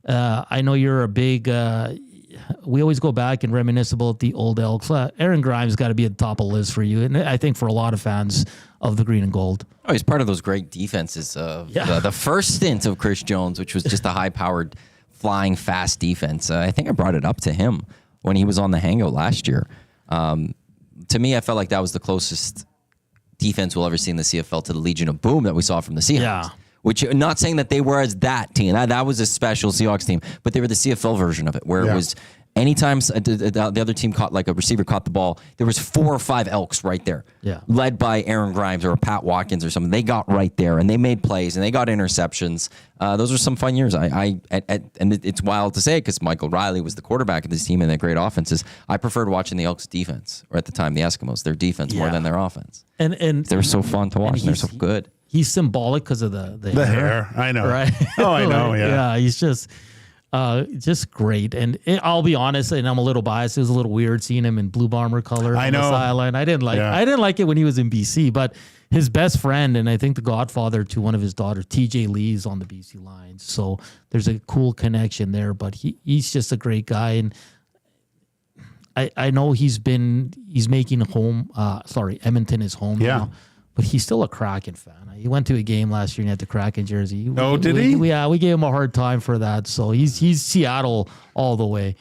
S1: I know you're a big. We always go back and reminisce about the old Elks. Aaron Grimes got to be at the top of the list for you, and I think for a lot of fans of the green and gold.
S3: Oh, he's part of those great defenses. The first stint of Chris Jones, which was just a high-powered, flying fast defense. I think I brought it up to him when he was on the hangout last year. To me, I felt like that was the closest defense we'll ever see in the CFL to the Legion of Boom that we saw from the Seahawks. Yeah. Which, not saying that they were as that team. That was a special Seahawks team, but they were the CFL version of it, where it was anytime the other team caught, like a receiver caught the ball, there was 4 or 5 Elks right there, led by Aaron Grimes or Pat Watkins or something. They got right there, and they made plays, and they got interceptions. Those were some fun years. And it's wild to say because Michael Riley was the quarterback of this team and their great offenses. I preferred watching the Elks' defense, or at the time the Eskimos, their defense more than their offense.
S1: And
S3: they were so fun to watch, and they're so good.
S1: He's symbolic because of the
S2: hair. I know.
S1: Right?
S2: Oh, I know.
S1: Yeah, he's just great. And I'll be honest, and I'm a little biased. It was a little weird seeing him in Blue Bomber color on the sideline. I didn't like it when he was in BC, but his best friend, and I think the godfather to one of his daughters, TJ Lee's on the BC Lions. So there's a cool connection there, but he's just a great guy. And I know he's making Edmonton his home now. But he's still a Kraken fan. He went to a game last year and he had the Kraken jersey.
S2: Did he?
S1: We gave him a hard time for that. So he's Seattle all the way.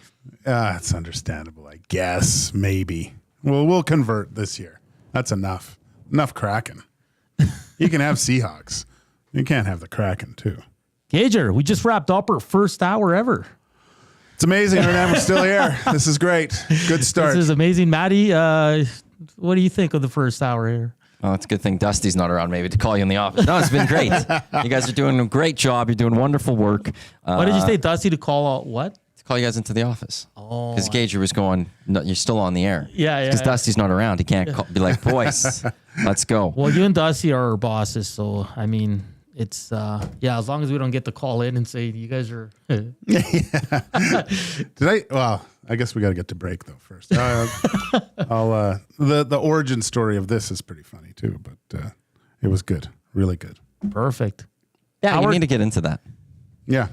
S2: It's understandable, I guess. Maybe. Well, we'll convert this year. That's enough. Enough Kraken. You can have Seahawks. You can't have the Kraken too.
S1: Gager, we just wrapped up our first hour ever.
S2: It's amazing, Hernan. We're still here. This is great. Good start.
S1: This is amazing. Maddie, what do you think of the first hour here?
S3: Oh, it's a good thing Dusty's not around maybe to call you in the office. No, it's been great. You guys are doing a great job. You're doing wonderful work.
S1: What did you say, Dusty, to call what?
S3: To call you guys into the office.
S1: Oh.
S3: Because Gage was going, no, you're still on the air.
S1: Yeah.
S3: Because Dusty's not around. He can't be like, boys, let's go.
S1: Well, you and Dusty are our bosses, so, I mean, it's, as long as we don't get the call in and say, you guys are...
S2: I guess we got to get to break though first. The origin story of this is pretty funny too, but it was good, really good.
S1: Perfect.
S3: Yeah, you need to get into that.
S2: Yeah.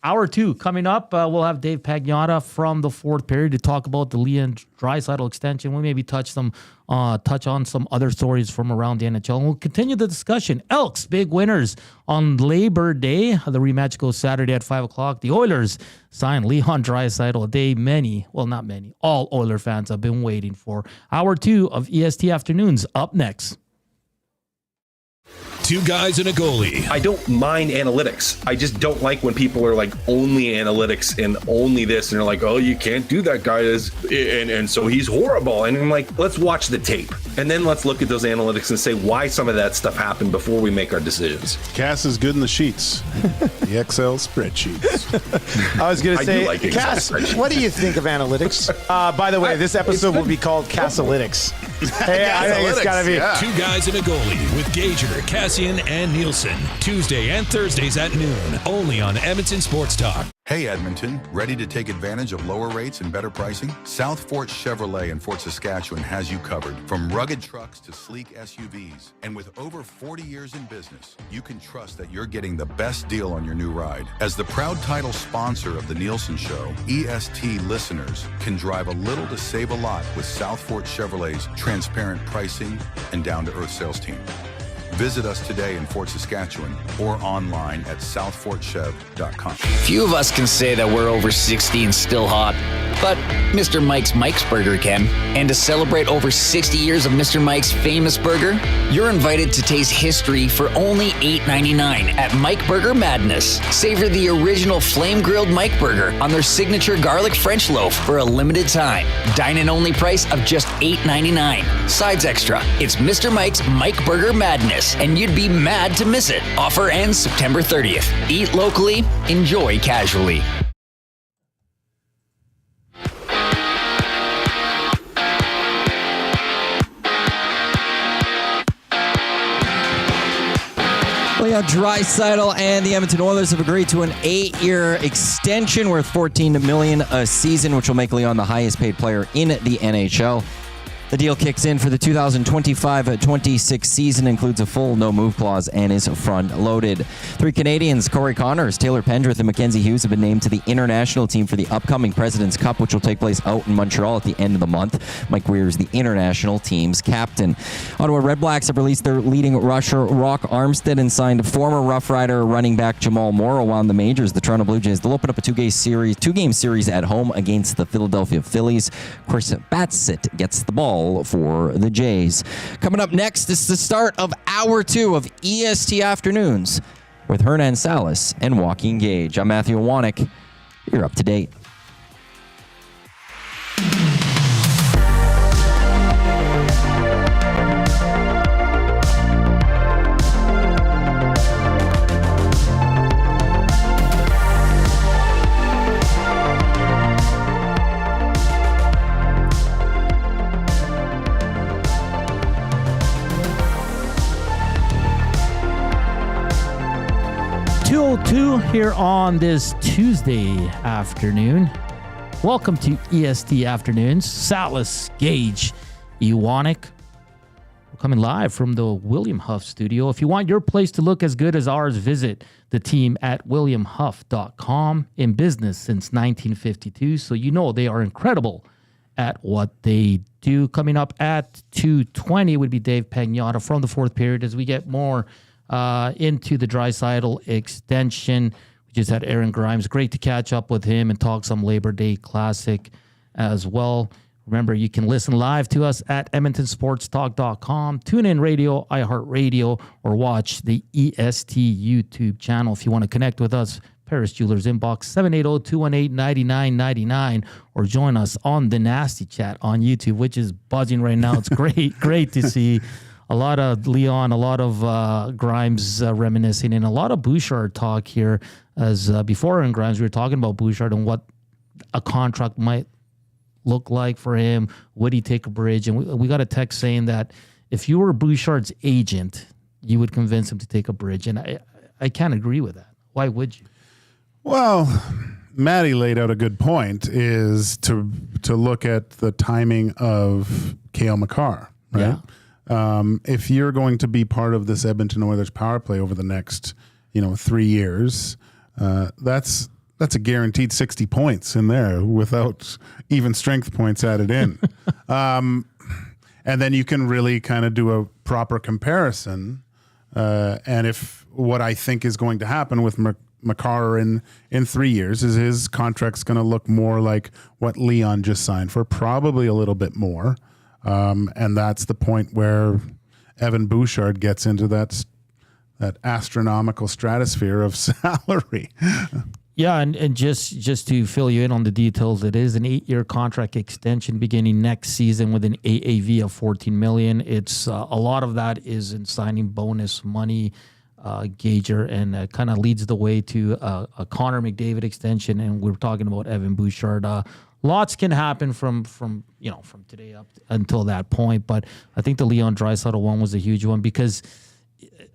S1: Hour 2 coming up. We'll have Dave Pagnotta from the fourth period to talk about the Leon Draisaitl extension. We maybe touch on some other stories from around the NHL. And we'll continue the discussion. Elks, big winners on Labor Day. The rematch goes Saturday at 5 o'clock. The Oilers signed Leon Draisaitl, a day all Oiler fans have been waiting for. Hour 2 of EST Afternoons up next.
S4: 2 guys and a goalie.
S12: I don't mind analytics. I just don't like when people are like only analytics and only this, and they're like, oh, you can't do that, guys, and so he's horrible. And I'm like, let's watch the tape, and then let's look at those analytics and say why some of that stuff happened before we make our decisions.
S2: Cass is good in the sheets, the Excel spreadsheets.
S13: I was going to say,
S12: like
S13: Cass, what do you think of analytics? By the way, this episode will be called Cassalytics. Hey, I think it's got to be
S4: 2 guys and a goalie with Gager, Cassian, and Nielsen. Tuesday and Thursdays at noon, only on Edmonton Sports Talk.
S14: Hey Edmonton, ready to take advantage of lower rates and better pricing? South Fort Chevrolet in Fort Saskatchewan has you covered. From rugged trucks to sleek SUVs. And with over 40 years in business, you can trust that you're getting the best deal on your new ride. As the proud title sponsor of The Nielsen Show, EST listeners can drive a little to save a lot with South Fort Chevrolet's transparent pricing and down-to-earth sales team. Visit us today in Fort Saskatchewan or online at southfortchev.com.
S15: Few of us can say that we're over 60 and still hot, but Mr. Mike's Burger can. And to celebrate over 60 years of Mr. Mike's famous burger, you're invited to taste history for only $8.99 at Mike Burger Madness. Savor the original flame-grilled Mike Burger on their signature garlic French loaf for a limited time. Dine-in only price of just $8.99. Sides extra. It's Mr. Mike's Mike Burger Madness, and you'd be mad to miss it. Offer ends September 30th. Eat locally, enjoy casually.
S3: Leon Draisaitl and the Edmonton Oilers have agreed to an 8-year extension worth $14 million a season, which will make Leon the highest paid player in the NHL. The deal kicks in for the 2025-26 season, includes a full no-move clause, and is front-loaded. 3 Canadians, Corey Connors, Taylor Pendrith, and Mackenzie Hughes, have been named to the international team for the upcoming President's Cup, which will take place out in Montreal at the end of the month. Mike Weir is the international team's captain. Ottawa Red Blacks have released their leading rusher, Rock Armstead, and signed former Rough Rider running back Jamal Morrow on the majors. The Toronto Blue Jays, they'll open up a two-game series at home against the Philadelphia Phillies. Chris Batsett gets the ball for the Jays. Coming up next is the start of Hour 2 of EST Afternoons with Hernan, Salas, and Joaquin Gage. I'm Matthew Wanek. You're up to date.
S1: Here on this Tuesday afternoon. Welcome to EST Afternoons. Salas, Gage, Iwanek. We're coming live from the William Huff studio. If you want your place to look as good as ours, visit the team at williamhuff.com. In business since 1952, so you know they are incredible at what they do. Coming up at 2:20 would be Dave Pagnotta from the fourth period as we get more into the Draisaitl extension. We just had Aaron Grimes. Great to catch up with him and talk some Labor Day Classic as well. Remember, you can listen live to us at EdmontonSportsTalk.com, TuneIn Radio, iHeartRadio, or watch the EST YouTube channel. If you want to connect with us, Paris Jewelers inbox 780-218-9999, or join us on the Nasty Chat on YouTube, which is buzzing right now. It's great to see. A lot of Leon, a lot of Grimes reminiscing, and a lot of Bouchard talk here. As before in Grimes, we were talking about Bouchard and what a contract might look like for him. Would he take a bridge? And we got a text saying that if you were Bouchard's agent, you would convince him to take a bridge. And I can't agree with that. Why would you? Well,
S2: Maddie laid out a good point, is to look at the timing of Cale Makar, right? Yeah. If you're going to be part of this Edmonton Oilers power play over the next, 3 years, that's a guaranteed 60 points in there without even strength points added in. And then you can really kind of do a proper comparison. And if what I think is going to happen with Makar in 3 years is his contract's going to look more like what Leon just signed for, probably a little bit more. And that's the point where Evan Bouchard gets into that astronomical stratosphere of salary.
S1: Yeah, and just to fill you in on the details, it is an 8-year contract extension beginning next season with an AAV of $14 million. It's a lot of that is in signing bonus money, Gager, and kind of leads the way to a Connor McDavid extension. And we're talking about Evan Bouchard. Lots can happen from today up until that point, but I think the Leon Draisaitl one was a huge one because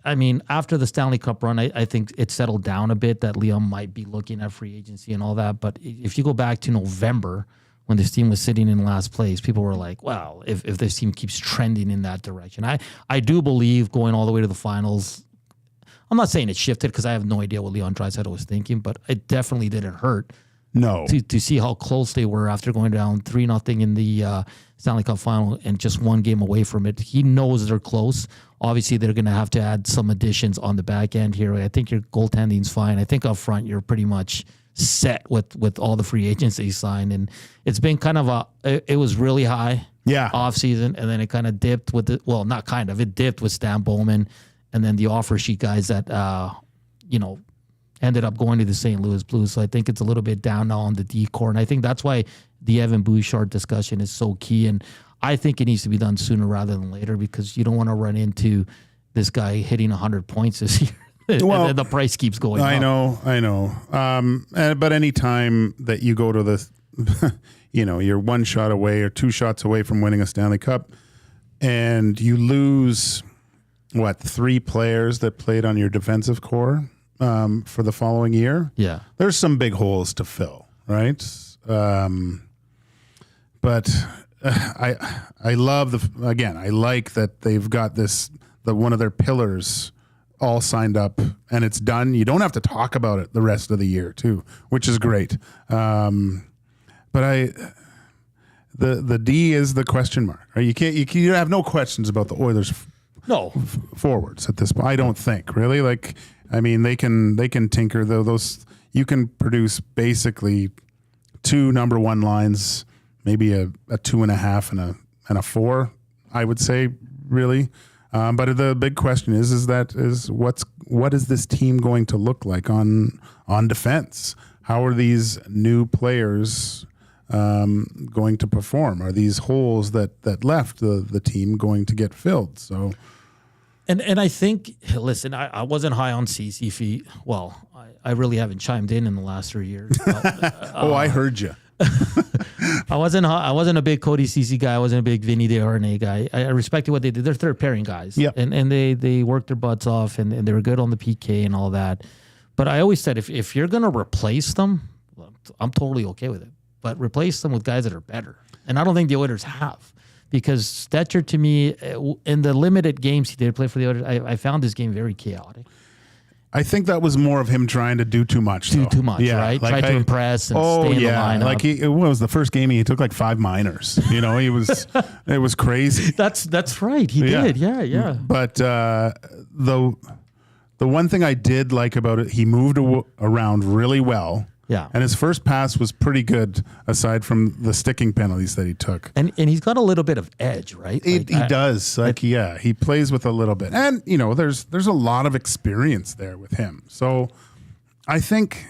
S1: I mean, after the Stanley Cup run, I think it settled down a bit that Leon might be looking at free agency and all that. But if you go back to November, when this team was sitting in last place, people were like, well, if this team keeps trending in that direction. I do believe going all the way to the finals, I'm not saying it shifted because I have no idea what Leon Draisaitl was thinking, but it definitely didn't hurt.
S2: No.
S1: To see how close they were after going down 3-0 in the Stanley Cup final and just one game away from it. He knows they're close. Obviously, they're going to have to add some additions on the back end here. I think your goaltending's fine. I think up front, you're pretty much set with all the free agents they signed. And it's been kind of it was really high off season, and then it kind of dipped with it dipped with Stan Bowman, and then the offer sheet guys that, ended up going to the St. Louis Blues. So I think it's a little bit down now on the D-core. And I think that's why the Evan Bouchard discussion is so key. And I think it needs to be done sooner rather than later because you don't want to run into this guy hitting 100 points this year. Well, and then the price keeps going up.
S2: I know. But any time that you go to the, you're one shot away or two shots away from winning a Stanley Cup and you lose, 3 players that played on your defensive core for the following year.
S1: Yeah.
S2: There's some big holes to fill, right? But I love I like that they've got one of their pillars all signed up and it's done. You don't have to talk about it the rest of the year too, which is great. But the D is the question mark. Right? You have no questions about the Oilers forwards at this point. I don't think really they can tinker though. You can produce basically 2 number 1 lines, maybe a 2.5 and a 4. I would say really, but the big question is what is this team going to look like on defense? How are these new players going to perform? Are these holes that left the team going to get filled? So.
S1: And I think, listen, I wasn't high on CC. Well, I really haven't chimed in the last 3 years.
S2: I heard you.
S1: I wasn't a big Cody CC guy. I wasn't a big Vinny DeHarnay guy. I respected what they did. They're third pairing guys.
S2: Yep.
S1: And they worked their butts off and they were good on the PK and all that. But I always said if you're going to replace them, I'm totally okay with it. But replace them with guys that are better. And I don't think the Oilers have. Because Stetcher, to me, in the limited games he did play for the Oilers, I found this game very chaotic.
S2: I think that was more of him trying to do too much.
S1: Right? Try to impress and stay in the lineup.
S2: What was the first game he took 5 minors. He was it was crazy.
S1: That's right. He did. Yeah.
S2: But the one thing I did like about it, he moved around really well.
S1: Yeah.
S2: And his first pass was pretty good, aside from the sticking penalties that he took.
S1: And he's got a little bit of edge, right?
S2: He does. He plays with a little bit. And, there's a lot of experience there with him. So I think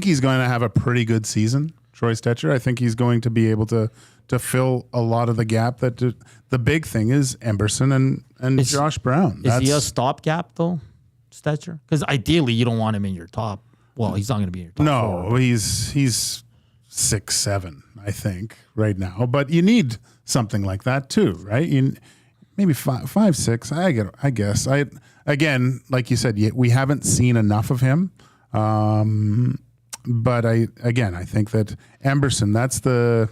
S2: he's going to have a pretty good season, Troy Stetcher. I think he's going to be able to fill a lot of the gap. That the big thing is Emberson and Josh Brown.
S1: Is he a stopgap, though, Stetcher? Because ideally, you don't want him in your top. Well, he's not going to be in your top 4.
S2: No, he's 6'7", I think, right now. But you need something like that too, right? Maybe 5'6". I guess. Again, like you said, we haven't seen enough of him. But I think that Emberson,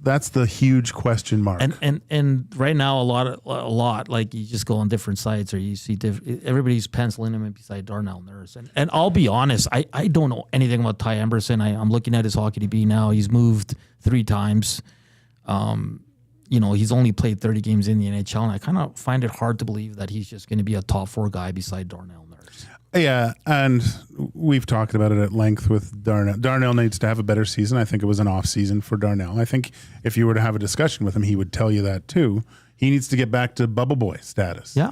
S2: that's the huge question mark.
S1: And right now, a lot. Like you just go on different sites, or you see everybody's penciling him in beside Darnell Nurse. And I'll be honest, I don't know anything about Ty Emberson. I'm looking at his HockeyDB now. He's moved 3 times. He's only played 30 games in the NHL, and I kind of find it hard to believe that he's just going to be a top 4 guy beside Darnell Nurse.
S2: Yeah, and we've talked about it at length with Darnell. Darnell needs to have a better season. I think it was an off season for Darnell. I think if you were to have a discussion with him, he would tell you that too. He needs to get back to bubble boy status.
S1: Yeah.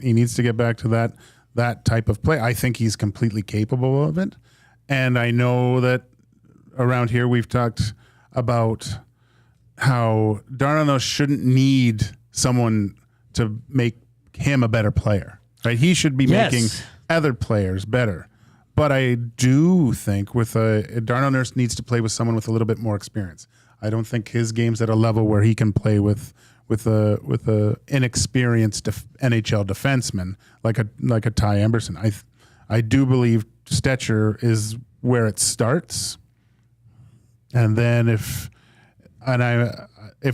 S2: He needs to get back to that type of play. I think he's completely capable of it. And I know that around here we've talked about how Darnell shouldn't need someone to make him a better player. Right? He should be making other players better. But I do think Darnell Nurse needs to play with someone with a little bit more experience. I don't think his game's at a level where he can play with a inexperienced NHL defenseman like a Ty Emberson. I do believe Stetcher is where it starts, and then if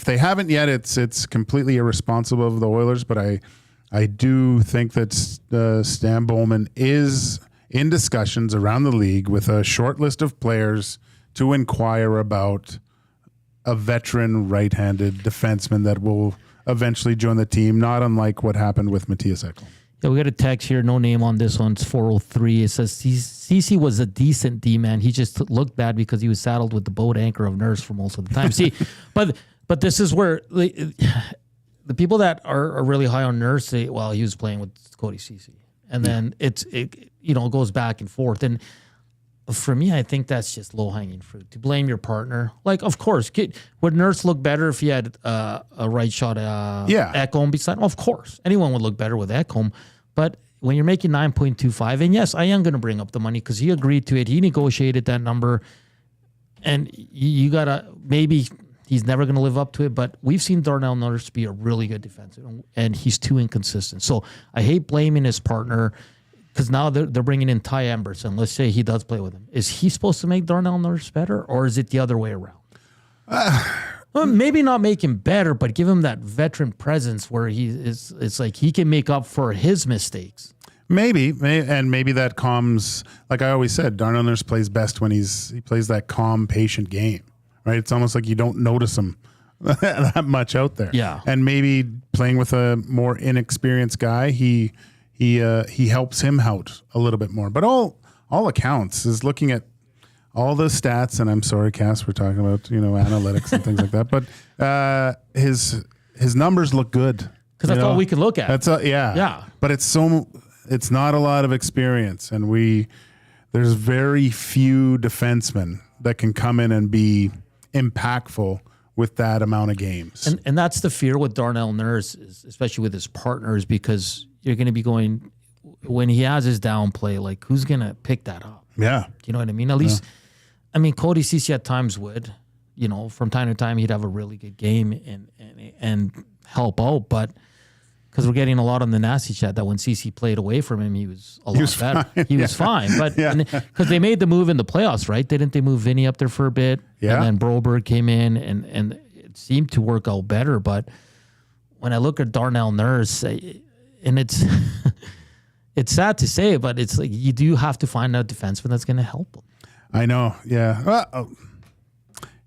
S2: they haven't yet, it's completely irresponsible of the Oilers. But I do think that Stan Bowman is in discussions around the league with a short list of players to inquire about a veteran right-handed defenseman that will eventually join the team, not unlike what happened with Matthias Ekholm.
S1: Yeah, we got a text here, no name on this one. It's 403. It says CC was a decent D-man. He just looked bad because he was saddled with the boat anchor of Nurse for most of the time. See, but this is where the people that are really high on Nurse say, well, he was playing with Cody Ceci. And then it goes back and forth. And for me, I think that's just low-hanging fruit. To blame your partner. Like, of course, would Nurse look better if he had a right shot Ekholm beside him? Of course. Anyone would look better with Ekholm. But when you're making 9.25, and yes, I am going to bring up the money because he agreed to it. He negotiated that number. And you got to maybe – he's never going to live up to it, but we've seen Darnell Nurse be a really good defensive, and he's too inconsistent. So I hate blaming his partner because now they're bringing in Ty Emberson. Let's say he does play with him. Is he supposed to make Darnell Nurse better, or is it the other way around? Well, maybe not make him better, but give him that veteran presence where it's like he can make up for his mistakes.
S2: Maybe that comes, like I always said, Darnell Nurse plays best when he plays that calm, patient game. Right, it's almost like you don't notice him that much out there.
S1: Yeah,
S2: and maybe playing with a more inexperienced guy, he helps him out a little bit more. But all accounts is looking at all the stats, and I'm sorry, Cass, we're talking about analytics and things like that. But his numbers look good
S1: because that's all we can look at.
S2: Yeah. But it's not a lot of experience, and there's very few defensemen that can come in and be impactful with that amount of games.
S1: And that's the fear with Darnell Nurse, especially with his partners, because you're going to be going, when he has his down play, like who's going to pick that up?
S2: Yeah.
S1: You know what I mean? At least, I mean, Cody Ceci at times would, from time to time, he'd have a really good game and help out, but because we're getting a lot on the nasty chat that when CC played away from him, he was a lot better.
S2: Fine.
S1: He was fine. But because they made the move in the playoffs, right? Didn't they move Vinny up there for a bit?
S2: Yeah.
S1: And then Broberg came in and it seemed to work out better. But when I look at Darnell Nurse, and it's it's sad to say, but it's like you do have to find a defenseman that's going to help him.
S2: I know. Yeah. Well,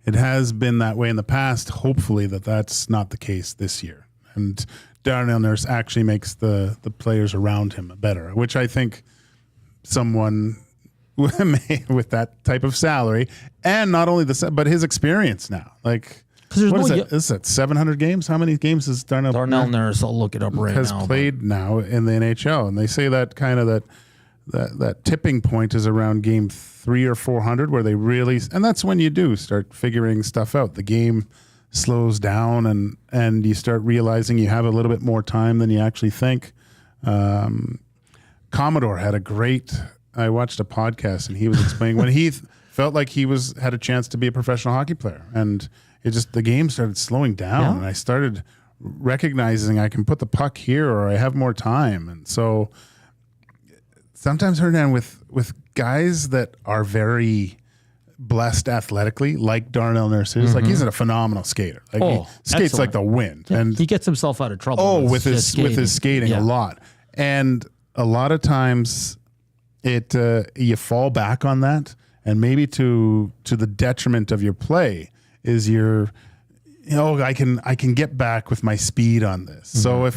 S2: it has been that way in the past. Hopefully that's not the case this year. And Darnell Nurse actually makes the players around him better, which I think someone with that type of salary, and not only but his experience now. Like, what is that? 700 games? How many games has Darnell
S1: Nurse? I'll look it up right now.
S2: Has played now in the NHL, and they say that kind of that tipping point is around game 300 or 400, where they really, and that's when you do start figuring stuff out. The game slows down and you start realizing you have a little bit more time than you actually think. Commodore had I watched a podcast and he was explaining when he felt like he had a chance to be a professional hockey player, and the game started slowing down, and I started recognizing I can put the puck here or I have more time. And so sometimes Hernan with guys that are very blessed athletically, like Darnell Nurse is, like he's a phenomenal skater. Like he skates
S1: excellent.
S2: like the wind, and
S1: he gets himself out of trouble.
S2: With his skating a lot, and a lot of times you fall back on that, and maybe to the detriment of your play is I can get back with my speed on this. So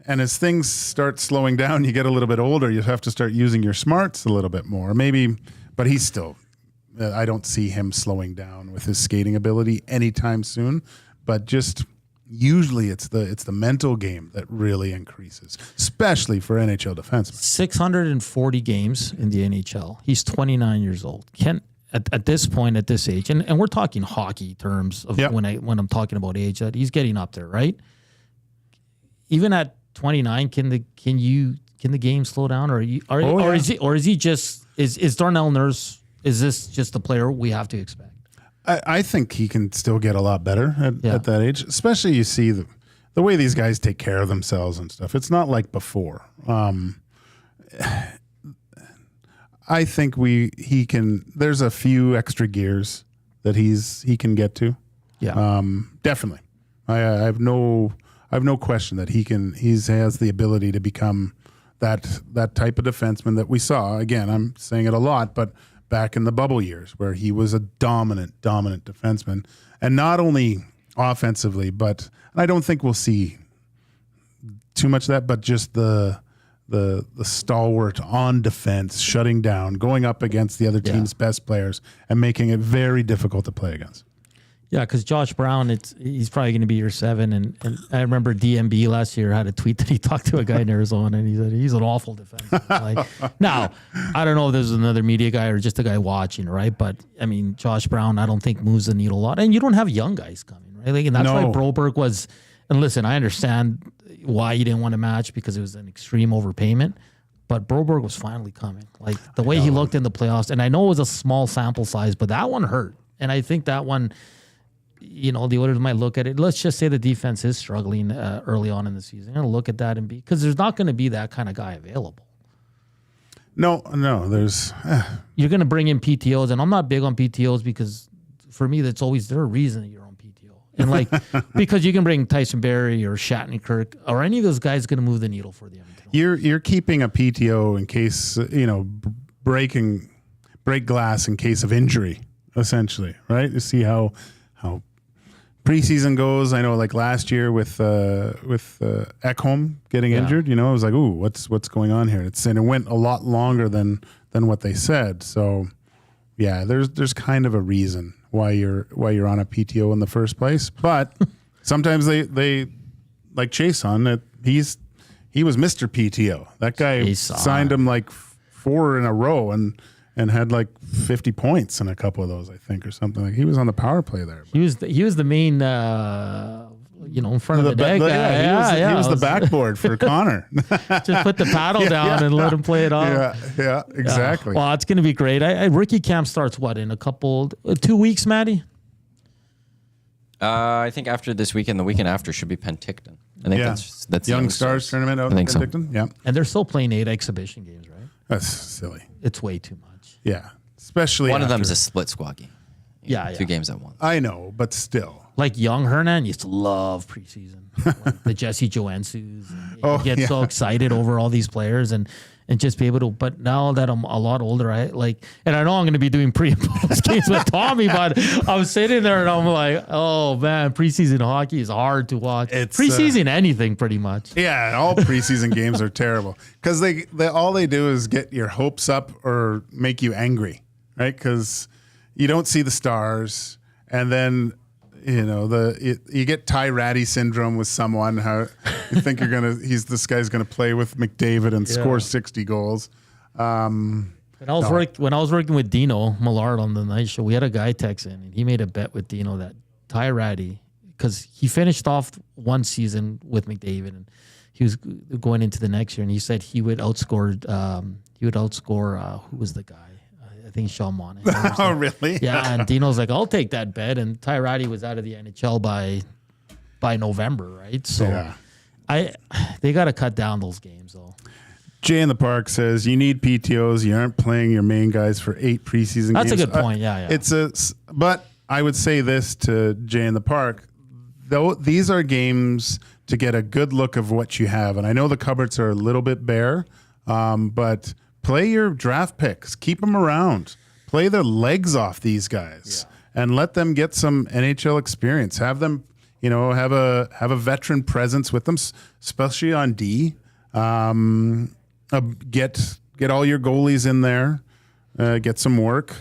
S2: as things start slowing down, you get a little bit older, you have to start using your smarts a little bit more, maybe. But he's still. I don't see him slowing down with his skating ability anytime soon, but just usually it's the mental game that really increases, especially for NHL defensemen. 640
S1: games in the NHL. He's 29 years old. At this point, at this age, and we're talking hockey terms of when I'm talking about age, that he's getting up there, right? Even at 29, can the game slow down, or is he just is Darnell Nurse? Is this just the player we have to expect?
S2: I think he can still get a lot better at that age. Especially you see the way these guys take care of themselves and stuff, it's not like before. I think he can. There's a few extra gears that he can get to.
S1: Yeah,
S2: definitely. I have no question that he has the ability to become that type of defenseman that we saw. Again, I'm saying it a lot, but back in the bubble years where he was a dominant defenseman, and not only offensively, but I don't think we'll see too much of that, but just the stalwart on defense, shutting down, going up against the other team's best players, and making it very difficult to play against.
S1: Yeah, because Josh Brown, he's probably going to be your 7. And I remember DMB last year had a tweet that he talked to a guy in Arizona, and he said he's an awful defenseman. Now, I don't know if there's another media guy or just a guy watching, right? But, I mean, Josh Brown, I don't think moves the needle a lot. And you don't have young guys coming, right? And that's why Broberg was – and listen, I understand why you didn't want to match because it was an extreme overpayment. But Broberg was finally coming. Like, the way he looked in the playoffs, and I know it was a small sample size, but that one hurt. And I think that one – the Oilers might look at it. Let's just say the defense is struggling early on in the season. And look at that and because there's not going to be that kind of guy available.
S2: No, there's.
S1: You're going to bring in PTOs, and I'm not big on PTOs because for me, that's always there a reason that you're on PTO. And because you can bring Tyson Barrie or Shattenkirk or any of those guys going to move the needle for the Edmonton.
S2: You're keeping a PTO in case break glass in case of injury, essentially, right? To see how preseason goes. I know, like last year with Ekholm getting injured, I was like, "Ooh, what's going on here?" And it went a lot longer than what they said. So, yeah, there's kind of a reason why you're on a PTO in the first place. But sometimes they like Chiasson. He was Mr. PTO. That guy signed him like 4 in a row and had like 50 points in a couple of those, I think, or something. Like he was on the power play there.
S1: He was the main, in front of the deck.
S2: He was the backboard for Connor.
S1: Just put the paddle down and let him play it off.
S2: Yeah, exactly.
S1: Well, it's going to be great. Rookie camp starts in a couple 2 weeks, Maddie?
S3: I think after this weekend, the weekend after should be Penticton. I think that's
S2: Young Stars tournament out in Penticton. So. Yeah,
S1: and they're still playing 8 exhibition games, right?
S2: That's silly.
S1: It's way too much.
S2: Yeah, especially
S3: one of them is a split squawky.
S1: Yeah,
S3: 2 games at once.
S2: I know, but still,
S1: like young Hernan used to love preseason. Like the Jesse Joensus. Get so excited over all these players and just be able to. But now that I'm a lot older, and I know I'm going to be doing pre and post games with Tommy, but I'm sitting there and I'm like, oh man, preseason hockey is hard to watch. It's preseason anything pretty much.
S2: Yeah, all preseason games are terrible because they all they do is get your hopes up or make you angry, right? Because you don't see the stars, and then you get Ty Ratty syndrome with someone. How you think this guy's gonna play with McDavid and score 60 goals.
S1: When I was working with Dino Millard on the night show, we had a guy text in and he made a bet with Dino that Ty Ratty, because he finished off one season with McDavid and he was going into the next year, and he said he would outscore who was the guy? I think Sean Monahan.
S2: Oh, really?
S1: Yeah, and Dino's like, I'll take that bet. And Tyrati was out of the NHL by November, right? So they got to cut down those games, though.
S2: Jay in the Park says you need PTOs. You aren't playing your main guys for 8 preseason games.
S1: That's a good point. Yeah.
S2: But I would say this to Jay in the Park, though these are games to get a good look of what you have. And I know the cupboards are a little bit bare, but play your draft picks. Keep them around. Play their legs off these guys and let them get some NHL experience. Have them, have a veteran presence with them, especially on D. Get all your goalies in there. Get some work.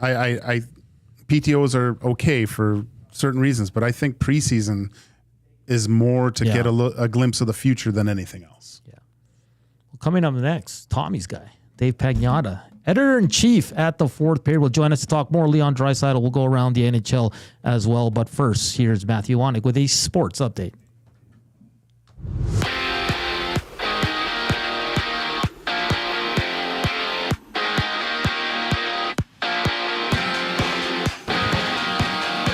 S2: PTOs are okay for certain reasons, but I think preseason is more to get a glimpse of the future than anything else.
S1: Yeah. Well, coming up next, Tommy's guy, Dave Pagnotta, editor-in-chief at the Fourth Period, will join us to talk more. Leon Draisaitl will go around the NHL as well. But first, here's Matthew Wanek with a sports update.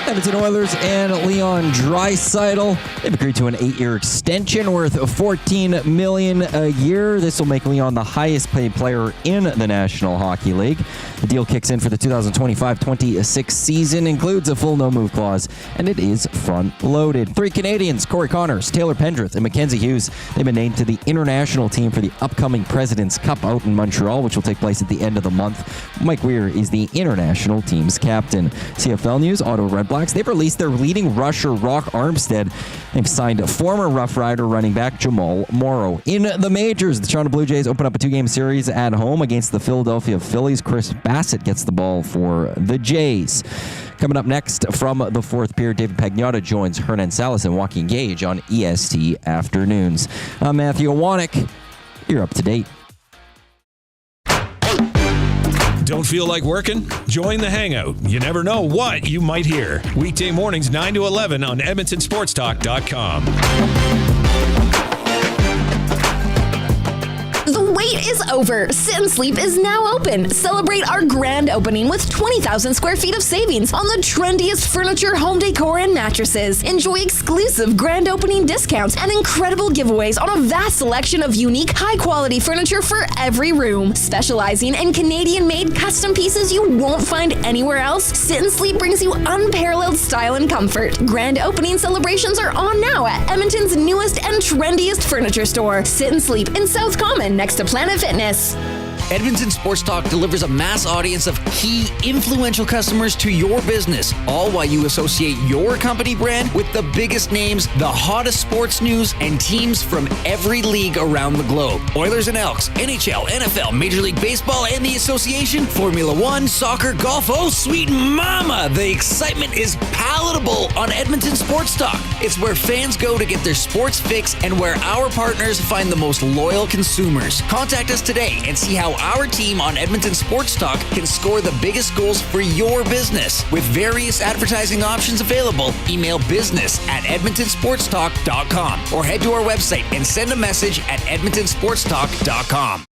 S3: Edmonton Oilers and Leon Draisaitl. They've agreed to an 8-year extension worth $14 million a year. This will make Leon the highest paid player in the National Hockey League. The deal kicks in for the 2025-26 season, includes a full no-move clause, and it is front-loaded. 3 Canadians, Corey Connors, Taylor Pendrith, and Mackenzie Hughes, they've been named to the international team for the upcoming President's Cup out in Montreal, which will take place at the end of the month. Mike Weir is the international team's captain. CFL News, Ottawa Redblacks, they've released their leading rusher, Rock Armstead. They've signed former Rough Rider running back Jamal Morrow. In the majors, the Toronto Blue Jays open up a 2-game series at home against the Philadelphia Phillies. Chris Bassett gets the ball for the Jays. Coming up next from the fourth period, Dave Pagnotta joins Hernan, Salas, and Joaquin Gage on EST Afternoons. I'm Matthew Wanek. You're up to date.
S4: Don't feel like working? Join the Hangout. You never know what you might hear. Weekday mornings 9 to 11 on EdmontonSportsTalk.com.
S16: The wait is over. Sit and Sleep is now open. Celebrate our grand opening with 20,000 square feet of savings on the trendiest furniture, home decor, and mattresses. Enjoy exclusive grand opening discounts and incredible giveaways on a vast selection of unique, high-quality furniture for every room. Specializing in Canadian-made custom pieces you won't find anywhere else, Sit and Sleep brings you unparalleled style and comfort. Grand opening celebrations are on now at Edmonton's newest and trendiest furniture store, Sit and Sleep in South Common, next to Planet Fitness.
S15: Edmonton Sports Talk delivers a mass audience of key, influential customers to your business, all while you associate your company brand with the biggest names, the hottest sports news, and teams from every league around the globe. Oilers and Elks, NHL, NFL, Major League Baseball, and the Association, Formula One, soccer, golf, oh sweet mama! The excitement is palatable on Edmonton Sports Talk. It's where fans go to get their sports fix and where our partners find the most loyal consumers. Contact us today and see how our team on Edmonton Sports Talk can score the biggest goals for your business. With various advertising options available, email business@edmontonsportstalk.com or head to our website and send a message at edmontonsportstalk.com.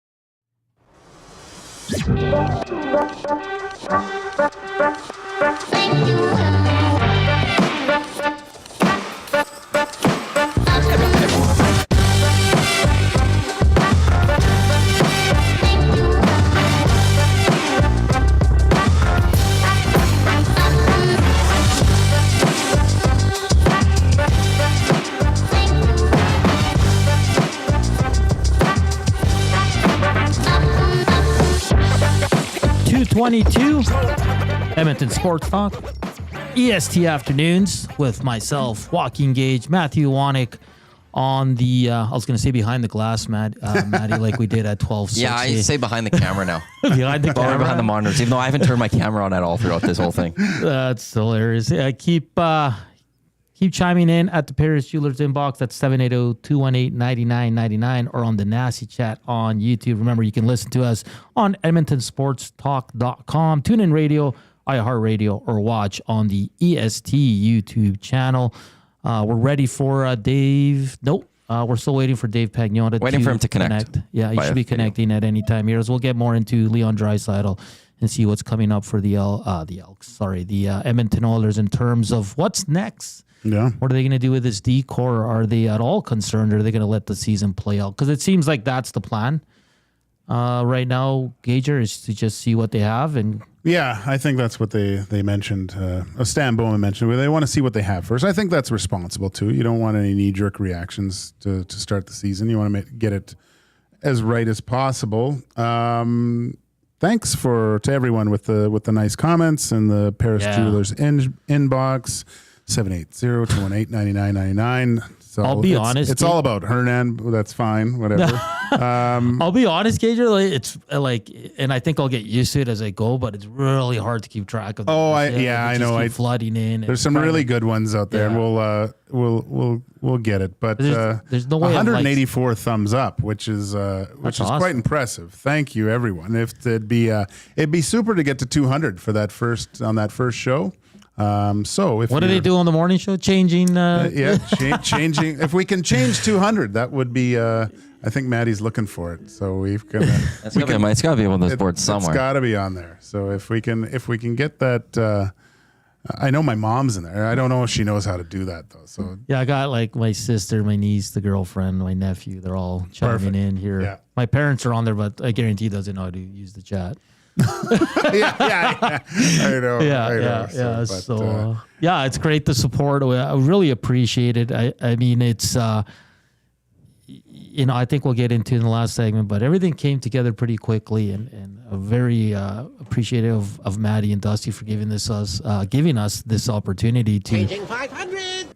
S1: Edmonton Sports Talk, EST Afternoons with myself, Joaquin Gage, Matthew Wanek on the, I was going to say behind the glass, Maddie, like we did at 12:60.
S3: Yeah, I say behind the camera now.
S1: Behind the camera?
S3: Behind the monitors, even though I haven't turned my camera on at all throughout this whole thing.
S1: That's hilarious. Keep chiming in at the Paris Jewelers inbox. That's 780-218-9999 or on the Nasty Chat on YouTube. Remember, you can listen to us on EdmontonSportsTalk.com, TuneIn Radio, iHeartRadio, or watch on the EST YouTube channel. We're ready for Dave. Nope. We're still waiting for Dave Pagnotta.
S3: Waiting for him to connect.
S1: Yeah, he should be connecting at any time here. So we'll get more into Leon Draisaitl and see what's coming up for the Elks. The Edmonton Oilers in terms of what's next.
S2: Yeah.
S1: What are they going to do with this decor? Are they at all concerned? Or are they going to let the season play out? Because it seems like that's the plan right now, Gager, is to just see what they have. And
S2: yeah, I think that's what they mentioned. Stan Bowman mentioned where they want to see what they have first. I think that's responsible too. You don't want any knee-jerk reactions to start the season. You want to get it as right as possible. Thanks to everyone with the nice comments and the Paris Jewelers inbox. 780-218-9999. So
S1: I'll be honest.
S2: It's all about Hernan. That's fine. Whatever.
S1: I'll be honest, Gager. It's like, and I think I'll get used to it as I go, but it's really hard to keep track of.
S2: I know.
S1: Keep flooding in.
S2: There's some really good ones out there, and we'll get it. But
S1: there's no way.
S2: 184 thumbs up, which is awesome. Quite impressive. Thank you, everyone. If it'd be super to get to 200 for that first show. So if
S1: what do they do on the morning show? Changing.
S2: Changing. If we can change 200, that would be. I think Maddie's looking for it. So we've got.
S3: It's got to be on those boards somewhere.
S2: It's got to be on there. So if we can get that I know my mom's in there. I don't know if she knows how to do that though. So
S1: yeah, I got like my sister, my niece, the girlfriend, my nephew. They're all chiming in here.
S2: Yeah.
S1: My parents are on there, but I guarantee he doesn't know how to use the chat.
S2: yeah. I know.
S1: Yeah. So, it's great, the support. I really appreciate it. I mean, it's, I think we'll get into in the last segment, but everything came together pretty quickly, and very appreciative of Maddie and Dusty for giving us this opportunity to.
S17: Changing 500.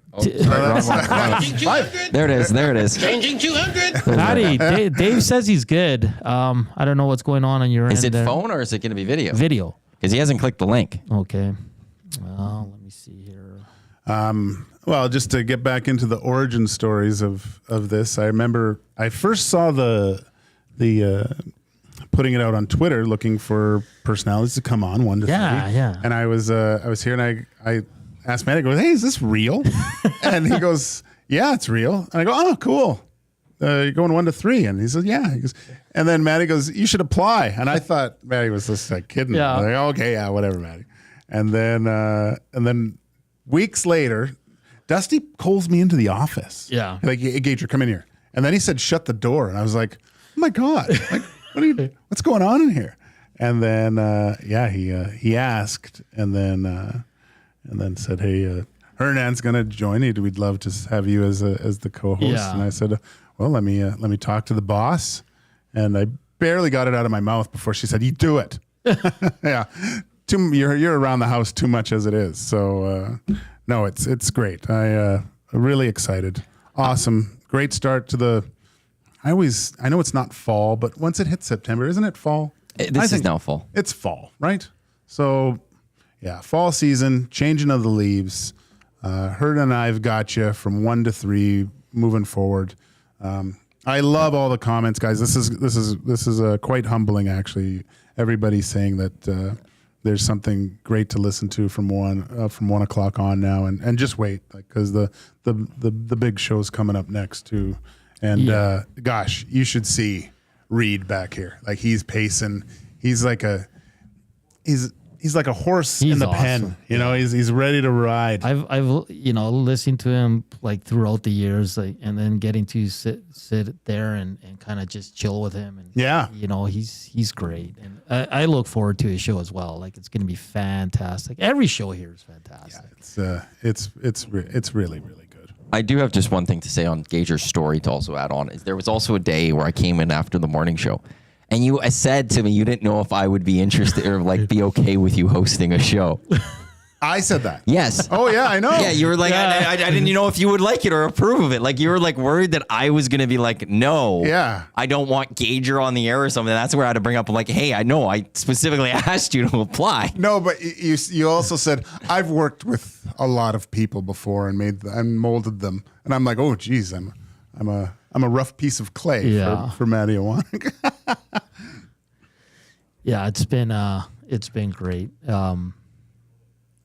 S3: There it is.
S17: Changing 200.
S1: Maddie, Dave says he's good. I don't know what's going on your end.
S3: Is it
S1: there.
S3: phone or is it going to be video?
S1: Video.
S3: Because he hasn't clicked the link.
S1: Okay. Well, let me see here.
S2: Well, just to get back into the origin stories of this, I remember I first saw the putting it out on Twitter, looking for personalities to come on 1 to 3.
S1: Yeah.
S2: And I was here, and I asked Matt, I go, hey, is this real? And he goes, yeah, it's real. And I go, oh, cool. You're going 1 to 3. And he says, yeah. He goes, and then Maddie goes, you should apply. And I thought Maddie was just like kidding.
S1: Yeah.
S2: I'm like, okay, yeah, whatever, Maddie. And then weeks later, Dusty calls me into the office.
S1: Yeah.
S2: Like, hey, Gage, come in here. And then he said, shut the door. And I was like, oh my God, like, what's going on in here? And then, he asked, and then said, hey, Hernan's going to join you. We'd love to have you as the co-host.
S1: Yeah.
S2: And I said, well, let me talk to the boss. And I barely got it out of my mouth before she said, you do it. Yeah. You're around the house too much as it is. So, no, it's great. I'm really excited. Awesome. Great start to the, I know it's not fall, but once it hits September, isn't it fall?
S3: This is now fall.
S2: It's fall, right? So, yeah, fall season, changing of the leaves. Hernan and I've got you from 1 to 3 moving forward. I love all the comments, guys. This is quite humbling, actually. Everybody's saying that there's something great to listen to from 1 o'clock on now, and just wait, because the big show's coming up next too. And gosh, you should see Reed back here. Like, he's pacing. He's like a horse in the pen. You know, he's ready to ride.
S1: I've listened to him like throughout the years, like, and then getting to sit there and kind of just chill with him. And he's great, and I look forward to his show as well. Like, it's going to be fantastic. Every show here is fantastic.
S2: Yeah, it's really, really good.
S3: I do have just one thing to say on Gager's story to also add on. Is there was also a day where I came in after the morning show, and you said to me you didn't know if I would be interested or like be okay with you hosting a show.
S2: I said that.
S3: Yes.
S2: Oh yeah, I know.
S3: Yeah, you were like, I didn't know if you would like it or approve of it. Like, you were like worried that I was gonna be like, no, I don't want Gager on the air or something. That's where I had to bring up, like, hey, I know I specifically asked you to apply.
S2: No, but you also said I've worked with a lot of people before and molded them, and I'm like, oh geez, I'm a rough piece of clay for Maddie Owanek.
S1: Yeah, it's been great.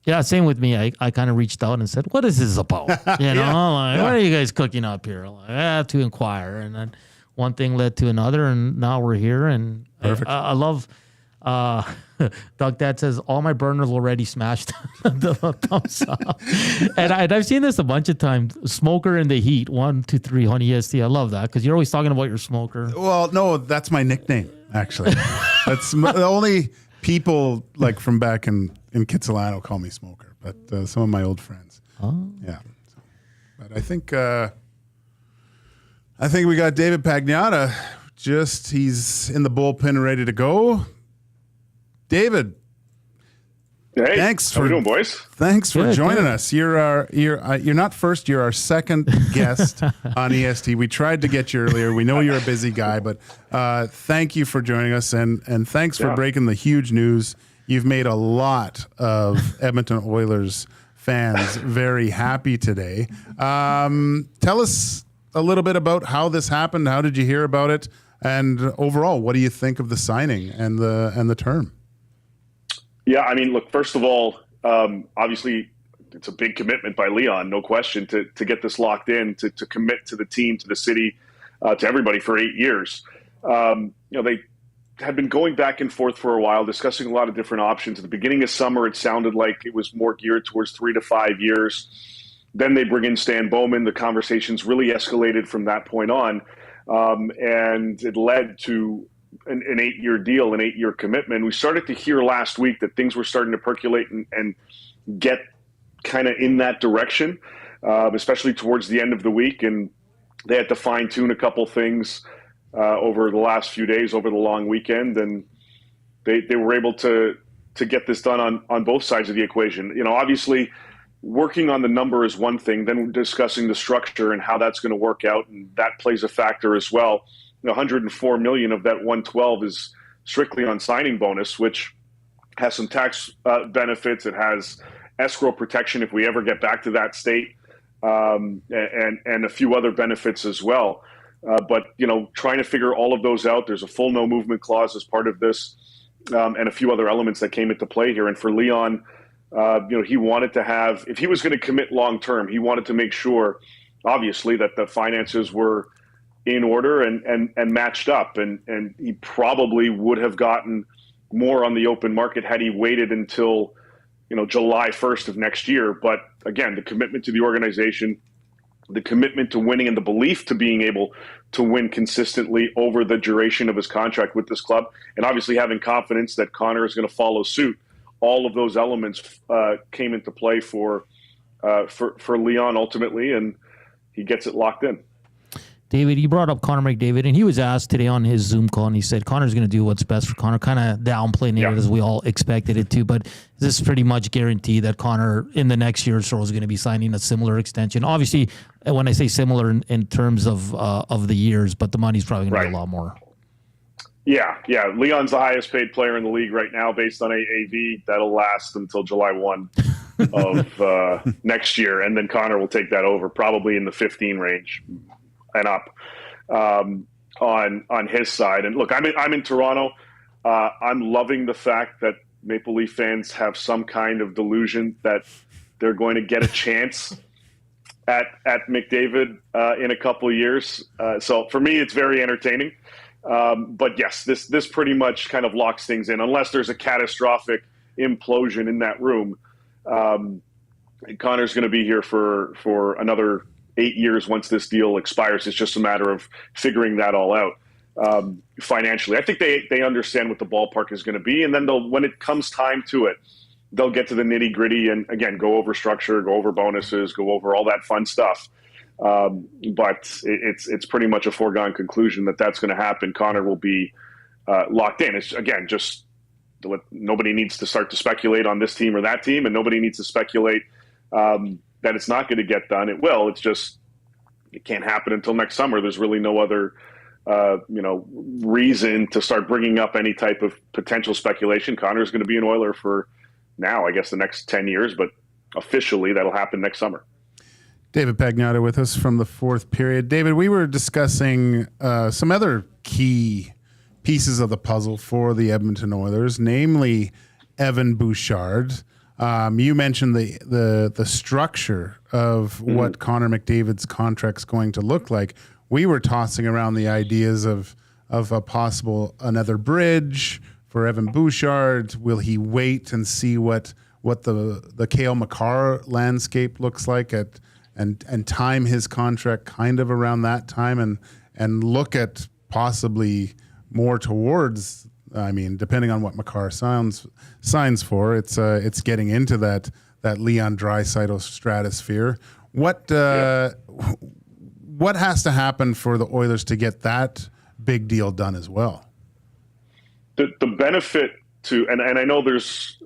S1: Yeah, same with me. I kind of reached out and said, what is this about? What are you guys cooking up here? Like, I have to inquire. And then one thing led to another, and now we're here. And I love, Doug Dad says, all my burners already smashed. The thumbs up. And I've seen this a bunch of times. Smoker in the heat, 1, 2, 3 on EST. I love that, because you're always talking about your smoker.
S2: Well, no, that's my nickname, actually. That's the only people like from back in Kitsilano call me Smoker, but some of my old friends.
S1: Oh.
S2: Yeah. But I think we got David Pagnotta. He's in the bullpen ready to go. David.
S18: Hey,
S2: thanks
S18: how we doing, boys?
S2: Thanks for joining us. You're not first. You're our second guest on EST. We tried to get you earlier. We know you're a busy guy, but thank you for joining us, and thanks for breaking the huge news. You've made a lot of Edmonton Oilers fans very happy today. Tell us a little bit about how this happened. How did you hear about it? And overall, what do you think of the signing and the term?
S18: Yeah, I mean, look, first of all, obviously it's a big commitment by Leon, no question, to get this locked in, to commit to the team, to the city, to everybody for 8 years. had been going back and forth for a while, discussing a lot of different options. At the beginning of summer, it sounded like it was more geared towards 3 to 5 years. Then they bring in Stan Bowman. The conversations really escalated from that point on, and it led to an 8-year deal, an 8-year commitment. We started to hear last week that things were starting to percolate and get kind of in that direction, especially towards the end of the week. And they had to fine-tune a couple things over the last few days, over the long weekend, and they were able to get this done on both sides of the equation. You know, obviously, working on the number is one thing, then discussing the structure and how that's going to work out, and that plays a factor as well. You know, $104 million of that $112 is strictly on signing bonus, which has some tax benefits. It has escrow protection if we ever get back to that state, and a few other benefits as well. But, you know, trying to figure all of those out, there's a full no movement clause as part of this, and a few other elements that came into play here. And for Leon, you know, he wanted to have, if he was going to commit long term, he wanted to make sure, obviously, that the finances were in order and matched up. And he probably would have gotten more on the open market had he waited until, you know, July 1st of next year. But again, the commitment to the organization, the commitment to winning, and the belief to being able to win consistently over the duration of his contract with this club, and obviously having confidence that Connor is going to follow suit. All of those elements came into play for Leon ultimately, and he gets it locked in.
S1: David, you brought up Connor McDavid, and he was asked today on his Zoom call, and he said Connor's going to do what's best for Connor, kind of downplaying it as we all expected it to. But is this pretty much guaranteed that Connor in the next year or so is going to be signing a similar extension? Obviously, when I say similar in terms of the years, but the money's probably going to be a lot more.
S18: Yeah. Leon's the highest paid player in the league right now based on AAV. That'll last until July 1 of next year, and then Connor will take that over, probably in the 15 range and up on his side. And look, I'm in Toronto. I'm loving the fact that Maple Leaf fans have some kind of delusion that they're going to get a chance at McDavid in a couple of years. So for me, it's very entertaining. But yes, this pretty much kind of locks things in, unless there's a catastrophic implosion in that room. Connor's going to be here for another 8 years once this deal expires. It's just a matter of figuring that all out financially. I think they understand what the ballpark is going to be, and then when it comes time to it, they'll get to the nitty gritty and again go over structure, go over bonuses, go over all that fun stuff. But it's pretty much a foregone conclusion that that's going to happen. Connor will be locked in. It's again just nobody needs to start to speculate on this team or that team, and nobody needs to speculate that it's not going to get done. It will. It's just it can't happen until next summer. There's really no other reason to start bringing up any type of potential speculation. Connor's going to be an Oiler for now, I guess, the next 10 years, but officially that'll happen next summer.
S2: David Pagnotta with us from the fourth period. David, we were discussing some other key pieces of the puzzle for the Edmonton Oilers, namely Evan Bouchard. You mentioned the structure of what Connor McDavid's contract's going to look like. We were tossing around the ideas of a possible another bridge for Evan Bouchard. Will he wait and see what the Cale Makar landscape looks like and time his contract kind of around that time and look at possibly more towards, I mean, depending on what Makar signs for, it's getting into that Leon Draisaitl stratosphere. What has to happen for the Oilers to get that big deal done as well?
S18: The benefit to, and I know there's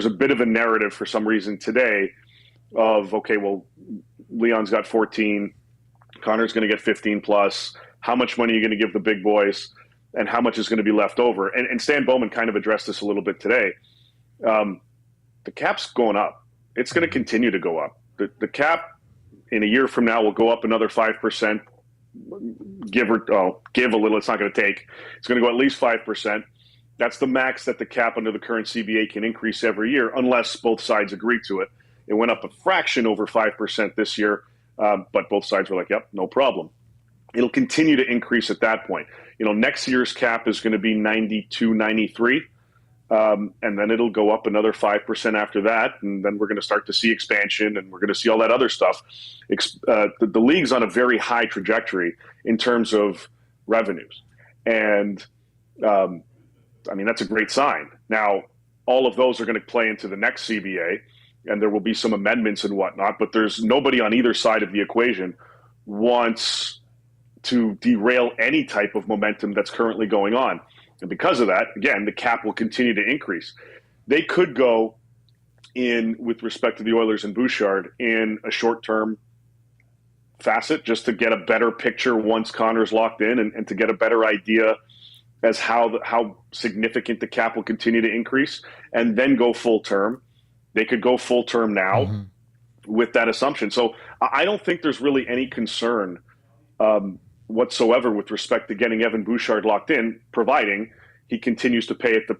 S18: a bit of a narrative for some reason today of, okay, well, Leon's got 14, Connor's going to get 15 plus. How much money are you going to give the big boys, and how much is going to be left over? And Stan Bowman kind of addressed this a little bit today. The cap's going up. It's going to continue to go up. The cap in a year from now will go up another 5%. Give a little. It's not going to take. It's going to go at least 5%. That's the max that the cap under the current CBA can increase every year, unless both sides agree to it. It went up a fraction over 5% this year, but both sides were like, "Yep, no problem." it'll continue to increase at that point. Next year's cap is going to be 92, 93. And then it'll go up another 5% after that. And then we're going to start to see expansion, and we're going to see all that other stuff. The league's on a very high trajectory in terms of revenues. And, that's a great sign. Now, all of those are going to play into the next CBA, and there will be some amendments and whatnot, but there's nobody on either side of the equation wants to derail any type of momentum that's currently going on. And because of that, again, the cap will continue to increase. They could go in, with respect to the Oilers and Bouchard, in a short-term facet just to get a better picture once Connor's locked in, and to get a better idea as how significant the cap will continue to increase, and then go full term. They could go full term now with that assumption. So I don't think there's really any concern whatsoever with respect to getting Evan Bouchard locked in, providing he continues to play at the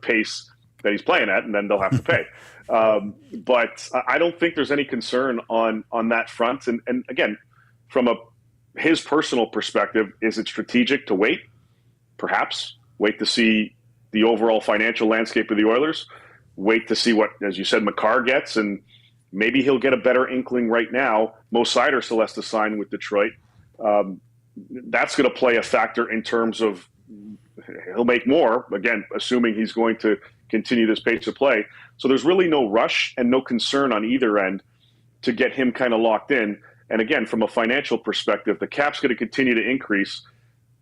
S18: pace that he's playing at, and then they'll have to pay. But I don't think there's any concern on that front. And again, from his personal perspective, is it strategic to wait? Perhaps wait to see the overall financial landscape of the Oilers, wait to see what, as you said, Makar gets, and maybe he'll get a better inkling right now. Mo Seider still has to sign with Detroit. That's going to play a factor in terms of he'll make more, again, assuming he's going to continue this pace of play. So there's really no rush and no concern on either end to get him kind of locked in. And again, from a financial perspective, the cap's going to continue to increase.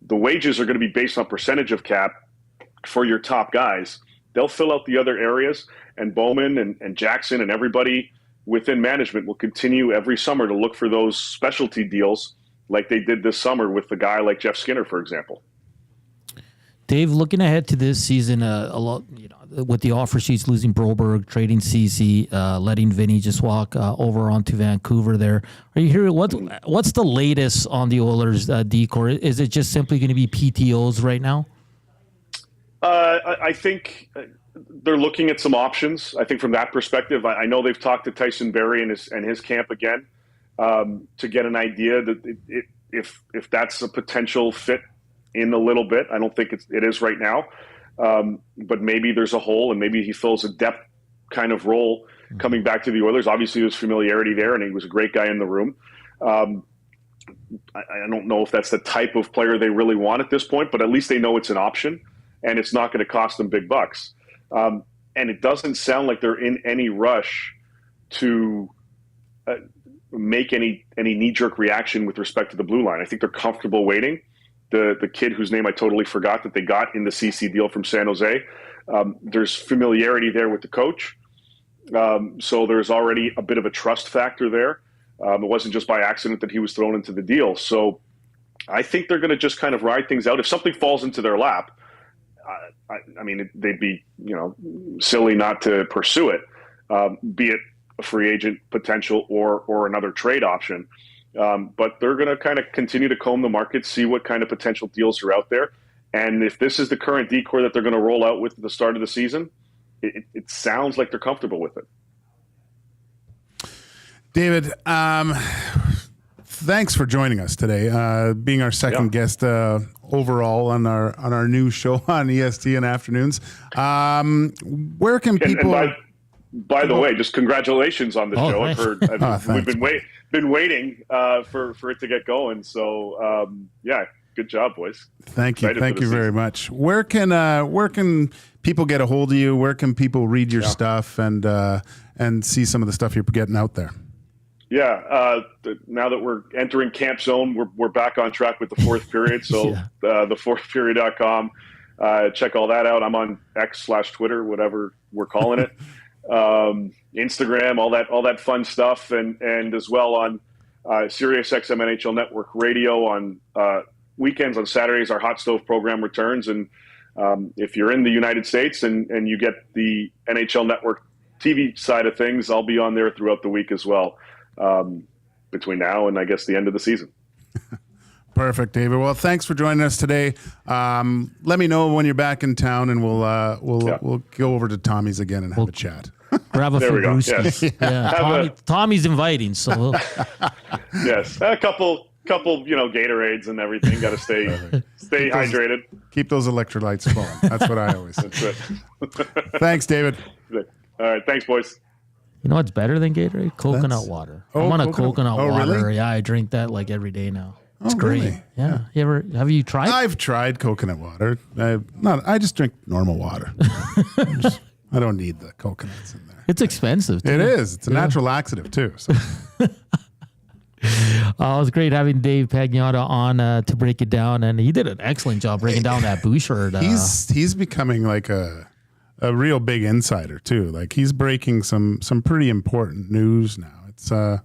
S18: The wages are going to be based on percentage of cap for your top guys. They'll fill out the other areas, and Bowman and Jackson and everybody within management will continue every summer to look for those specialty deals like they did this summer with the guy like Jeff Skinner, for example.
S1: Dave, looking ahead to this season, a lot, with the offer sheets, losing Broberg, trading CC, letting Vinny just walk over onto Vancouver there. Are you hearing what's the latest on the Oilers decor? Is it just simply going to be PTOs right now?
S18: I think they're looking at some options. I think from that perspective, I know they've talked to Tyson Barrie and his camp again to get an idea that if that's a potential fit in a little bit. I don't think it is right now, but maybe there's a hole, and maybe he fills a depth kind of role coming back to the Oilers. Obviously, there's familiarity there, and he was a great guy in the room. I don't know if that's the type of player they really want at this point, but at least they know it's an option, and it's not going to cost them big bucks. And it doesn't sound like they're in any rush to make any knee-jerk reaction with respect to the blue line. I think they're comfortable waiting. The kid whose name I totally forgot that they got in the CC deal from San Jose, there's familiarity there with the coach. So there's already a bit of a trust factor there. It wasn't just by accident that he was thrown into the deal. So I think they're going to just kind of ride things out. If something falls into their lap, they'd be silly not to pursue it, be it a free agent potential or another trade option. But they're going to kind of continue to comb the market, see what kind of potential deals are out there. And if this is the current decor that they're going to roll out with at the start of the season, it sounds like they're comfortable with it.
S2: David, thanks for joining us today, being our second guest overall on our new show on EST and Afternoons. Where can people...
S18: And by the way, just congratulations on the show.
S1: Nice.
S18: We've been waiting for it to get going. So good job, boys.
S2: Thank you very much. Where can people get a hold of you? Where can people read your stuff and see some of the stuff you're getting out there?
S18: Yeah, now that we're entering camp zone, we're back on track with the fourth period. So thefourthperiod.com. Check all that out. I'm on X/Twitter, whatever we're calling it. Instagram, all that fun stuff, and as well on Sirius XM NHL Network Radio on weekends. On Saturdays, our Hot Stove program returns, and if you're in the United States and you get the NHL Network TV side of things, I'll be on there throughout the week as well, between now and I guess the end of the season.
S2: Perfect, David. Well, thanks for joining us today. Let me know when you're back in town, and we'll go over to Tommy's again and have a chat.
S1: Grab a
S18: there we go.
S1: Yes. Yeah, Tommy's inviting, so
S18: yes, a couple couple, Gatorades and everything. Got to stay hydrated.
S2: Keep those electrolytes flowing. That's what I always say.
S18: That's it.
S2: Thanks, David.
S18: All right. Thanks, boys.
S1: You know what's better than Gatorade? Coconut water. I'm on a coconut water.
S2: Really?
S1: Yeah, I drink that like every day now. It's
S2: Oh,
S1: great.
S2: really?
S1: Yeah. Have you tried?
S2: I've tried coconut water. I just drink normal water. I don't need the coconuts in there.
S1: It's expensive, too.
S2: It is. It's a natural laxative, too. So.
S1: It was great having Dave Pagnotta on to break it down, and he did an excellent job breaking down that Bouchard.
S2: He's becoming like a real big insider too. Like he's breaking some pretty important news now.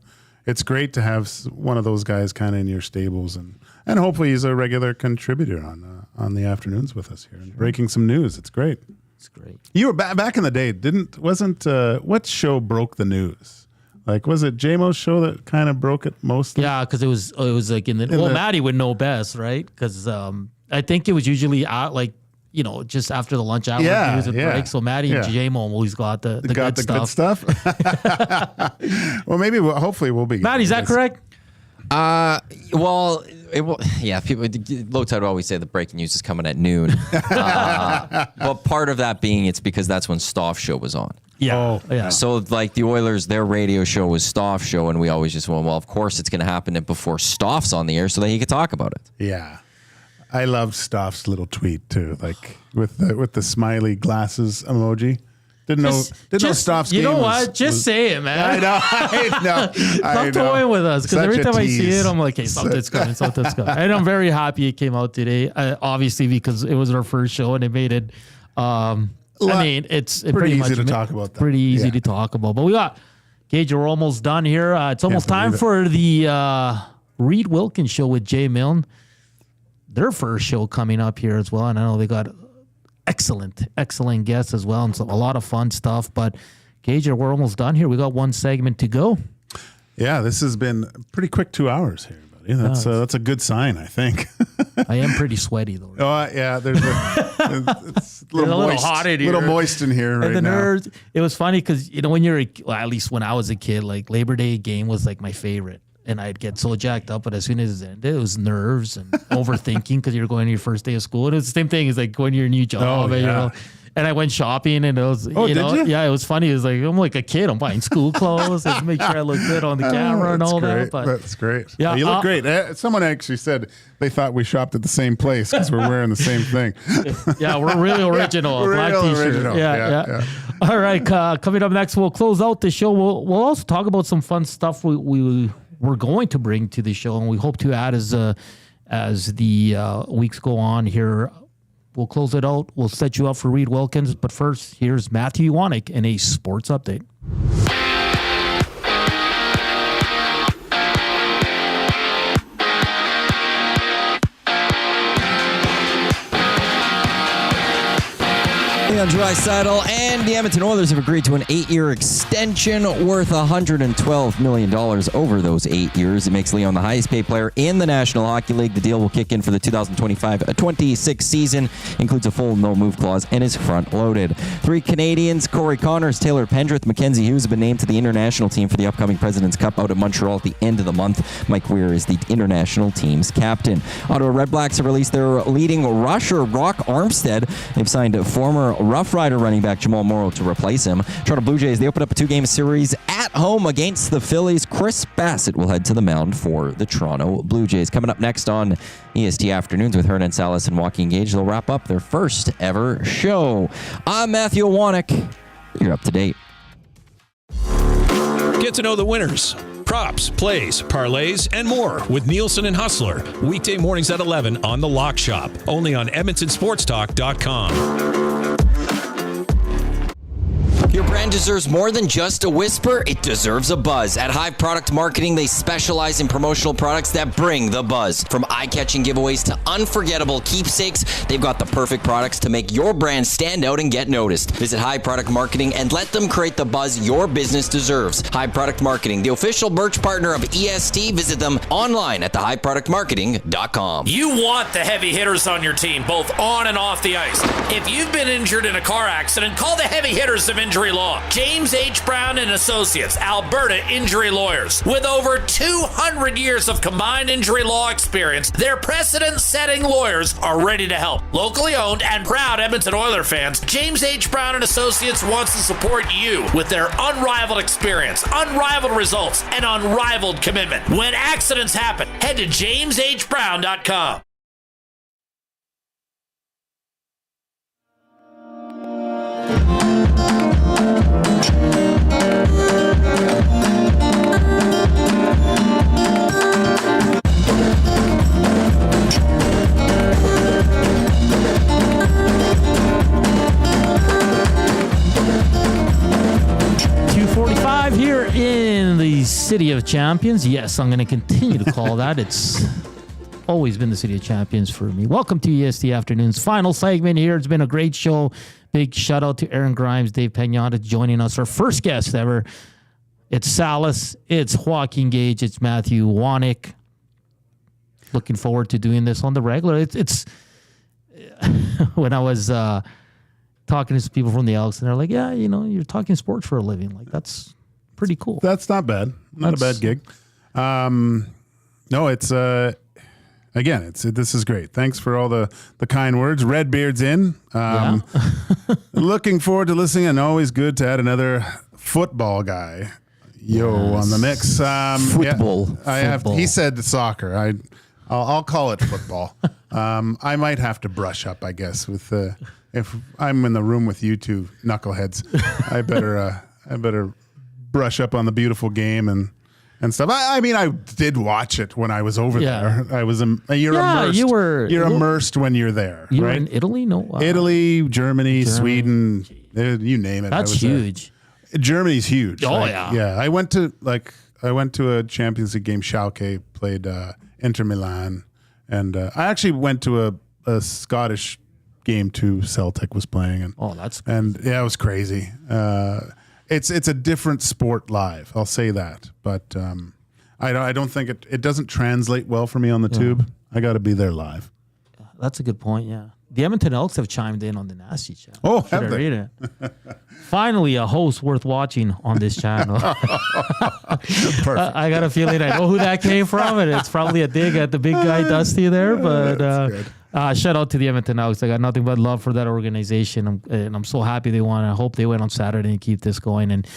S2: It's great to have one of those guys kind of in your stables, and hopefully he's a regular contributor on the afternoons with us here and breaking some news. It's great.
S1: It's great.
S2: You were back in the day, wasn't what show broke the news? Like, was it JMO's show that kind of broke it mostly?
S1: Yeah, because it was like Maddie would know best, right? Because I think it was usually out just after the lunch hour news and break. So Maddie and JMO always got the good stuff.
S2: Well, hopefully we'll be.
S1: Maddie, is that correct?
S3: Well, people. Low Tide would always say the breaking news is coming at noon. But part of that being it's because that's when Stoff's show was on.
S1: Yeah. Yeah.
S3: So like the Oilers, their radio show was Stoff's show, and we always just went, well, of course it's going to happen before Stoff's on the air, so that he could talk about it.
S2: Yeah. I loved Stoff's little tweet too, like with the smiley glasses emoji. Didn't know Stoff's game.
S1: You know what? Just say it, man.
S2: I know.
S1: Stop toying with us, because every time I see it, I'm like, hey, something's coming. And I'm very happy it came out today. Obviously, because it was our first show and it made it. It's
S2: pretty easy to talk about.
S1: Pretty easy to talk about. But we got Gage. We're almost done here. It's almost time for the Reed Wilkins show with Jay Milne. Their first show coming up here as well, and I know they got excellent guests as well, and a lot of fun stuff. But Gage, we're almost done here. We got one segment to go.
S2: Yeah, this has been a pretty quick 2 hours here, buddy. That's a good sign, I think.
S1: I am pretty sweaty though.
S2: Oh yeah, it's a little
S1: hot in here.
S2: Little moist in here right now.
S1: It was funny because when at least when I was a kid, like Labor Day game was like my favorite. And I'd get so jacked up, but as soon as it ended, it was nerves and overthinking because you're going to your first day of school. And it's the same thing as like going to your new job. And I went shopping, and it was,
S2: did you?
S1: Yeah, it was funny. It was like, I'm like a kid. I'm buying school clothes and make sure I look good on the camera and all that. But
S2: that's great.
S1: Yeah,
S2: you look great. Someone actually said they thought we shopped at the same place because we're wearing the same thing.
S1: Yeah, we're really original.
S2: We're
S1: Black
S2: real
S1: t-shirt.
S2: original. Yeah.
S1: All right, coming up next, we'll close out the show. We'll also talk about some fun stuff we're going to bring to the show, and we hope to add as the weeks go on here. We'll close it out. We'll set you up for Reed Wilkins. But first, here's Matthew Wanick in a sports update.
S3: Leon Draisaitl and the Edmonton Oilers have agreed to an 8-year extension worth $112 million over those 8 years. It makes Leon the highest paid player in the National Hockey League. The deal will kick in for the 2025-26 season, includes a full no-move clause, and is front-loaded. 3 Canadians, Corey Connors, Taylor Pendrith, Mackenzie Hughes, have been named to the international team for the upcoming President's Cup out at Montreal at the end of the month. Mike Weir is the international team's captain. Ottawa Redblacks have released their leading rusher, Rock Armstead. They've signed former Rough Rider running back Jamal Morrow to replace him. Toronto Blue Jays, they open up a 2-game series at home against the Phillies. Chris Bassett will head to the mound for the Toronto Blue Jays. Coming up next on EST Afternoons with Hernan, Salas, and Joaquin Gage, they'll wrap up their first ever show. I'm Matthew Wanick. You're up to date.
S4: Get to know the winners, props, plays, parlays, and more with Nielsen and Hustler. Weekday mornings at 11 on The Lock Shop. Only on EdmontonSportsTalk.com.
S3: Your brand deserves more than just a whisper. It deserves a buzz. At Hive Product Marketing, they specialize in promotional products that bring the buzz. From eye-catching giveaways to unforgettable keepsakes, they've got the perfect products to make your brand stand out and get noticed. Visit Hive Product Marketing and let them create the buzz your business deserves. Hive Product Marketing, the official merch partner of EST. Visit them online at thehiveproductmarketing.com.
S5: You want the heavy hitters on your team, both on and off the ice. If you've been injured in a car accident, call the heavy hitters of Injury Law. long. James H. Brown and Associates, Alberta Injury Lawyers. With over 200 years of combined injury law experience, their precedent-setting lawyers are ready to help. Locally owned and proud Edmonton Oiler fans, James H. Brown and Associates wants to support you with their unrivaled experience, unrivaled results, and unrivaled commitment. When accidents happen, head to jameshbrown.com.
S1: Here in the City of Champions. Yes, I'm going to continue to call that. It's always been the City of Champions for me. Welcome to EST Afternoons. Final segment here. It's been a great show. Big shout out to Aaron Grimes, Dave Pagnotta joining us. Our first guest ever. It's Salas. It's Joaquin Gage. It's Matthew Wanick. Looking forward to doing this on the regular. It's when I was talking to some people from the Elks, and they're like, yeah, you're talking sports for a living. Like, that's pretty cool.
S2: That's not bad. Not a bad gig. No, it's again, this is great. Thanks for all the kind words. Redbeard's in. Looking forward to listening, and always good to add another football guy. On the mix.
S1: Football.
S2: He said soccer. I'll call it football. I might have to brush up, I guess, with if I'm in the room with you two knuckleheads. I better brush up on the beautiful game and stuff. I mean, I did watch it when I was over there. I was immersed. You're immersed when you're there.
S1: You
S2: right?
S1: were in Italy? No.
S2: Italy, Germany, Sweden, you name it.
S1: That's huge.
S2: Germany's huge.
S1: Oh, yeah.
S2: Yeah. I went to a Champions League game. Schalke played Inter Milan, and I actually went to a Scottish game too. Celtic was playing, and
S1: that's crazy.
S2: And yeah, it was crazy. It's a different sport live. I'll say that, but I don't think it doesn't translate well for me on the tube. I got to be there live.
S1: That's a good point. Yeah, the Edmonton Elks have chimed in on the Nasty Chat.
S2: Oh,
S1: Should I read it? Finally, a host worth watching on this channel.
S2: Perfect.
S1: I got a feeling I know who that came from, and it's probably a dig at the big guy Dusty there. But shout out to the Edmonton Elks. I got nothing but love for that organization, and I'm so happy they won. I hope they win on Saturday and keep this going. And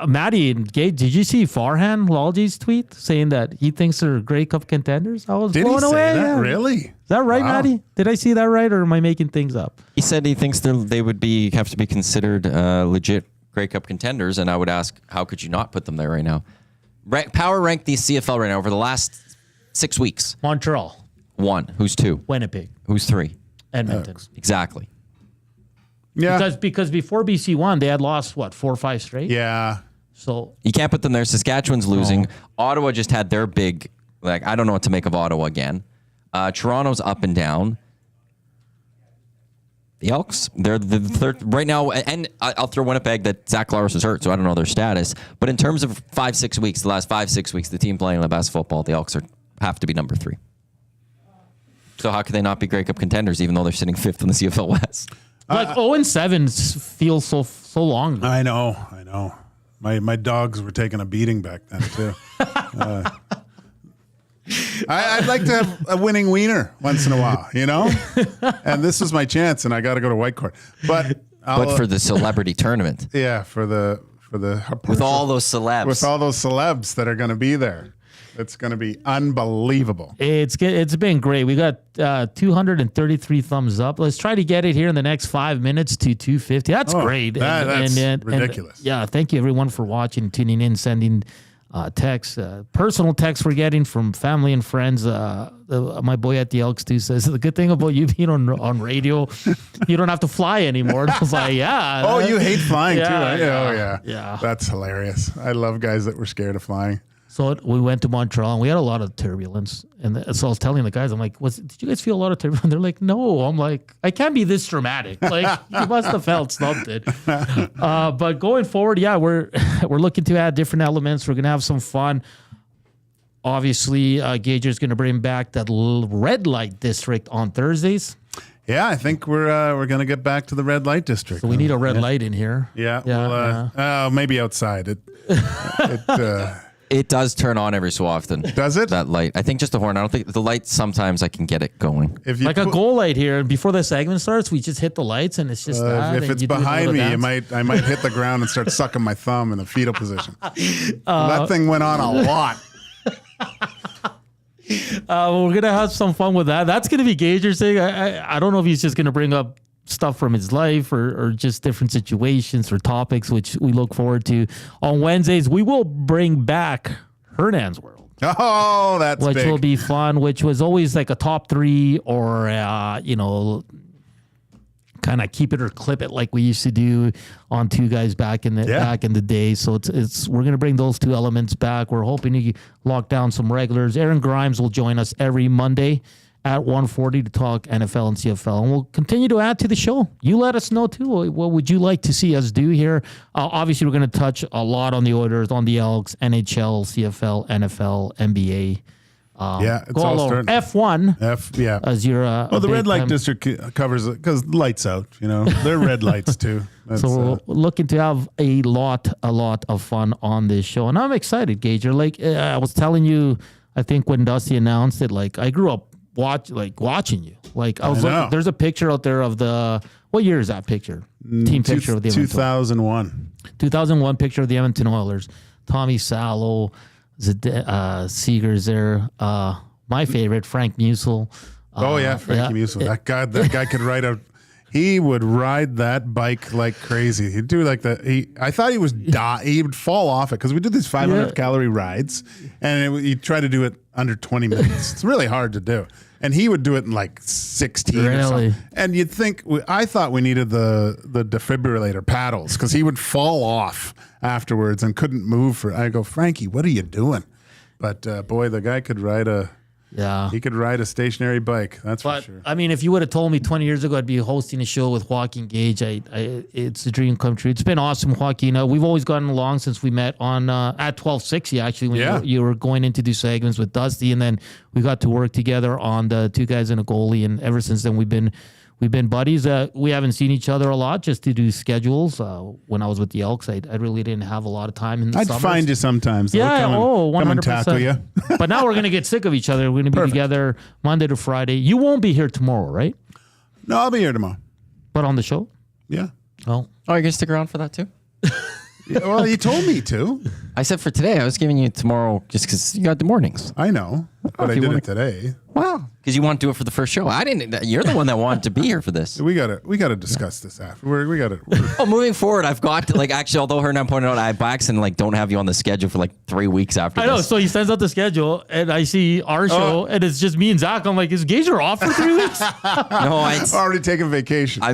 S1: Maddie and Gage, did you see Farhan Lalji's tweet saying that he thinks they're Grey Cup contenders? I was blown away.
S2: That? Really?
S1: Is that right,
S2: Wow.
S1: Maddie? Did I see that right, or am I making things up?
S3: He said he thinks they would have to be considered legit Grey Cup contenders, and I would ask, how could you not put them there right now? Power rank the CFL right now over the last 6 weeks.
S1: Montreal.
S3: 1. Who's 2?
S1: Winnipeg.
S3: Who's 3?
S1: Edmonton.
S3: Exactly.
S2: Yeah.
S1: Because before BC won, they had lost, 4 or 5 straight?
S2: Yeah.
S1: So
S3: you can't put them there. Saskatchewan's losing. Ottawa just had their big, I don't know what to make of Ottawa again. Toronto's up and down. The Elks, they're the third right now, and I'll throw Winnipeg that Zach Lars is hurt, so I don't know their status. But in terms of 5-6 weeks, the last 5-6 weeks, the team playing the best football, the Elks have to be number 3. So how could they not be Grey Cup contenders, even though they're sitting 5th in the CFL West?
S1: 0-7 feels so long.
S2: I know. My dogs were taking a beating back then too. I'd like to have a winning wiener once in a while, and this is my chance, and I got to go to Whitecourt. But
S3: for the celebrity tournament,
S2: yeah, for the
S3: with all those
S2: celebs that are going to be there. It's going to be unbelievable.
S1: It's been great. We got 233 thumbs up. Let's try to get it here in the next 5 minutes to 250. That's great.
S2: That's ridiculous.
S1: Thank you everyone for watching, tuning in, sending texts, personal texts we're getting from family and friends. My boy at the Elks too says the good thing about you being on radio, you don't have to fly anymore. I was like, yeah.
S2: Oh, you hate flying too, right?
S1: Yeah.
S2: That's hilarious. I love guys that were scared of flying.
S1: So we went to Montreal and we had a lot of turbulence. And so I was telling the guys, I'm like, did you guys feel a lot of turbulence? They're like, no. I'm like, I can't be this dramatic. Like, you must have felt something. But going forward, we're looking to add different elements. We're going to have some fun. Obviously, Gage is going to bring back that red light district on Thursdays.
S2: Yeah, I think we're gonna get back to the red light district.
S1: So we need a red light in here.
S2: Yeah. Well, maybe outside.
S3: It does turn on every so often.
S2: Does it?
S3: That light. I think just the horn. I don't think the light. Sometimes I can get it going.
S2: If you
S1: Like a goal light here. Before the segment starts, we just hit the lights and it's just that.
S2: if
S1: and
S2: it's
S1: you do a
S2: behind
S1: little
S2: me,
S1: dance.
S2: I might hit the ground and start sucking my thumb in the fetal position. That thing went on a lot.
S1: We're gonna have some fun with that. That's gonna be Gage's thing. I don't know if he's just gonna bring up stuff from his life or just different situations or topics, which we look forward to. On Wednesdays, we will bring back Hernan's World.
S2: Oh, that's
S1: which
S2: big.
S1: will be fun. Which was always like a top 3 or kind of keep it or clip it like we used to do on Two Guys back in the day. So it's we're gonna bring those 2 elements back. We're hoping to lock down some regulars. Aaron Grimes will join us every Monday at 1:40 to talk NFL and CFL, and we'll continue to add to the show. You let us know too. What would you like to see us do here? Obviously, we're going to touch a lot on the Oilers, on the Elks, NHL, CFL, NFL, NBA.
S2: It's
S1: go
S2: all
S1: all over.
S2: starting.
S1: F1.
S2: Yeah.
S1: As your
S2: the red light district covers it because lights out. They're red lights too. That's,
S1: so we're looking to have a lot of fun on this show, and I'm excited, Gage. I was telling you, I think when Dusty announced it, like I grew up watching you. Like I was looking, there's a picture out there of what year is that picture? Team picture of the
S2: 2001.
S1: 2001 picture of the Edmonton Oilers. Tommy Salo, Seeger's there. My favorite, Frank Musel.
S2: Frankie Musel. That guy could ride a. He would ride that bike like crazy. He'd do like I thought he was he would fall off it because we did these 500 calorie rides, and he'd try to do it under 20 minutes. It's really hard to do, and he would do it in like 16 or something. And you'd think I thought we needed the defibrillator paddles because he would fall off afterwards and couldn't move. I go, Frankie, what are you doing? But boy, the guy could ride he could ride a stationary bike. That's for sure.
S1: I mean, if you would have told me 20 years ago I'd be hosting a show with Joaquin Gage, it's a dream come true. It's been awesome, Joaquin. We've always gotten along since we met on at 1260, actually, when you were going in to do segments with Dusty, and then we got to work together on the Two Guys and a Goalie, and ever since then we've been buddies. We haven't seen each other a lot just to do schedules. When I was with the Elks, I really didn't have a lot of time in the
S2: I'd
S1: summers.
S2: find you sometimes.
S1: Yeah, 100%.
S2: Come and tackle you.
S1: But now we're going to get sick of each other. We're going to be together Monday to Friday. You won't be here tomorrow, right?
S2: No, I'll be here tomorrow.
S1: But on the show?
S2: Yeah.
S1: Oh,
S3: you're going to stick around for that too?
S2: Well, you told me to.
S3: I said for today. I was giving you tomorrow just because you got the mornings.
S2: I know, but I did it today.
S3: Wow, because you want to do it for the first show. I didn't. You're the one that wanted to be here for this.
S2: We gotta discuss this after. We gotta.
S3: Moving forward, I've got to, actually, although Hernan pointed out, I by accident don't have you on the schedule for 3 weeks after.
S1: I know. So he sends out the schedule, and I see our show, and it's just me and Zach. I'm like, is Gager off for 3 weeks?
S3: No, it's
S2: already taking vacation.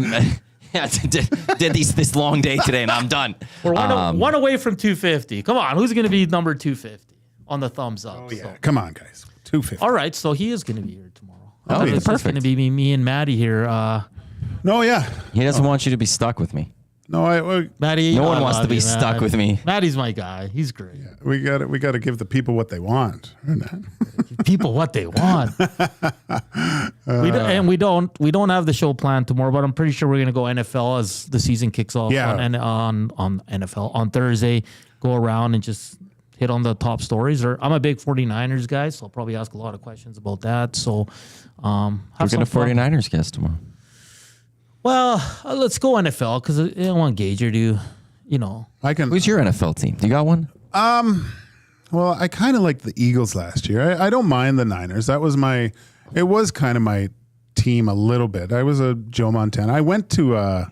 S3: Did this long day today, and I'm done.
S1: We're one away from 250. Come on, who's going to be number 250 on the thumbs up?
S2: Oh yeah, come on, guys, 250.
S1: All right, so he is going to be here tomorrow.
S3: Oh,
S1: it's just going to be me and Maddie here.
S2: No, yeah,
S3: he doesn't want you to be stuck with me.
S2: No,
S1: Maddie.
S3: No one wants to be stuck with me.
S1: Maddie's my guy. He's great.
S2: Yeah, we got to give the people what they want.
S1: People what they want. We don't have the show planned tomorrow, but I'm pretty sure we're gonna go NFL as the season kicks off. On NFL on Thursday. Go around and just hit on the top stories. I'm a big 49ers guy, so I'll probably ask a lot of questions about that. So
S3: we're gonna 49ers guest tomorrow.
S1: Well, let's go NFL because I don't want Gager to,
S2: I can.
S3: Who's your NFL team? Do you got one?
S2: Well, I kind of liked the Eagles last year. I don't mind the Niners. It was kind of my team a little bit. I was a Joe Montana. I went to,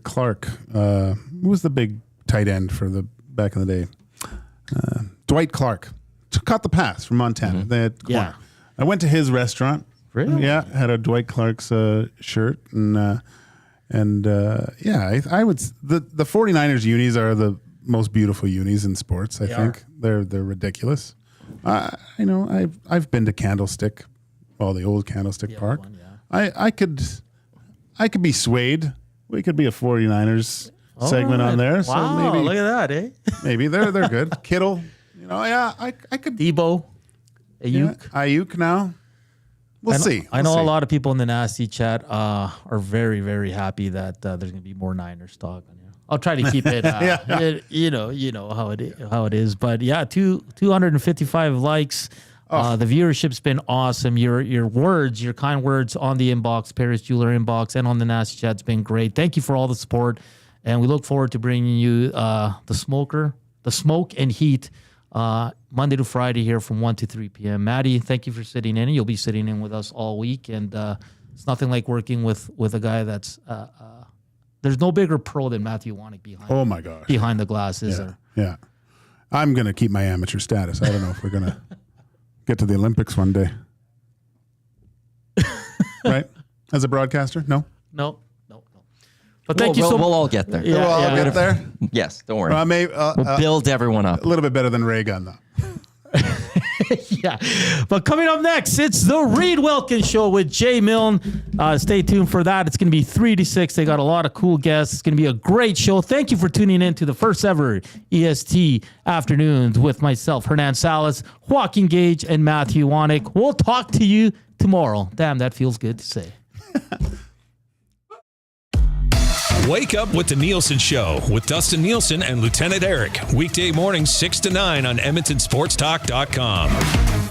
S2: Clark. Who was the big tight end for the back in the day? Dwight Clark. Caught the pass from Montana.
S3: Mm-hmm.
S2: They had corner. I went to his restaurant.
S1: Really?
S2: Yeah, had a Dwight Clark's shirt. I would, the 49ers unis are the most beautiful unis in sports. I think they're ridiculous. I've been to Candlestick, the old Candlestick Park. I could be swayed. We could be a 49ers segment on there. So
S1: wow,
S2: maybe,
S1: look at that, eh?
S2: Maybe they're good. Kittle, I could.
S1: Debo, Ayuk.
S2: Ayuk now. We'll see.
S1: I know a lot of people in the Nasty chat are very, very happy that there's going to be more Niners talk on here. I'll try to keep it, you know how it is. But yeah, 255 likes. The viewership's been awesome. Your words, your kind words on the inbox, Paris Jeweler inbox, and on the Nasty chat's been great. Thank you for all the support, and we look forward to bringing you the smoke and heat Monday to Friday here from 1 to 3 p.m. Maddie, thank you for sitting in. You'll be sitting in with us all week, and it's nothing like working with a guy that's there's no bigger pro than Matthew Wanek behind the glass, is there?
S2: Yeah. I'm going to keep my amateur status. I don't know if we're going to get to the Olympics one day. Right? As a broadcaster? No?
S1: No. But thank you so much.
S3: We'll all get there.
S2: We'll all get there?
S3: Yes, don't worry. We'll build everyone up.
S2: A little bit better than Ray Gun, though.
S1: Yeah. But coming up next, it's the Reed Wilkins Show with Jay Milne. Stay tuned for that. It's going to be 3 to 6. They got a lot of cool guests. It's going to be a great show. Thank you for tuning in to the first ever EST Afternoons with myself, Hernan Salas, Joaquin Gage, and Matthew Wanek. We'll talk to you tomorrow. Damn, that feels good to say.
S4: Wake up with the Nielsen Show with Dustin Nielsen and Lieutenant Eric. Weekday mornings 6 to 9 on EdmontonSportsTalk.com.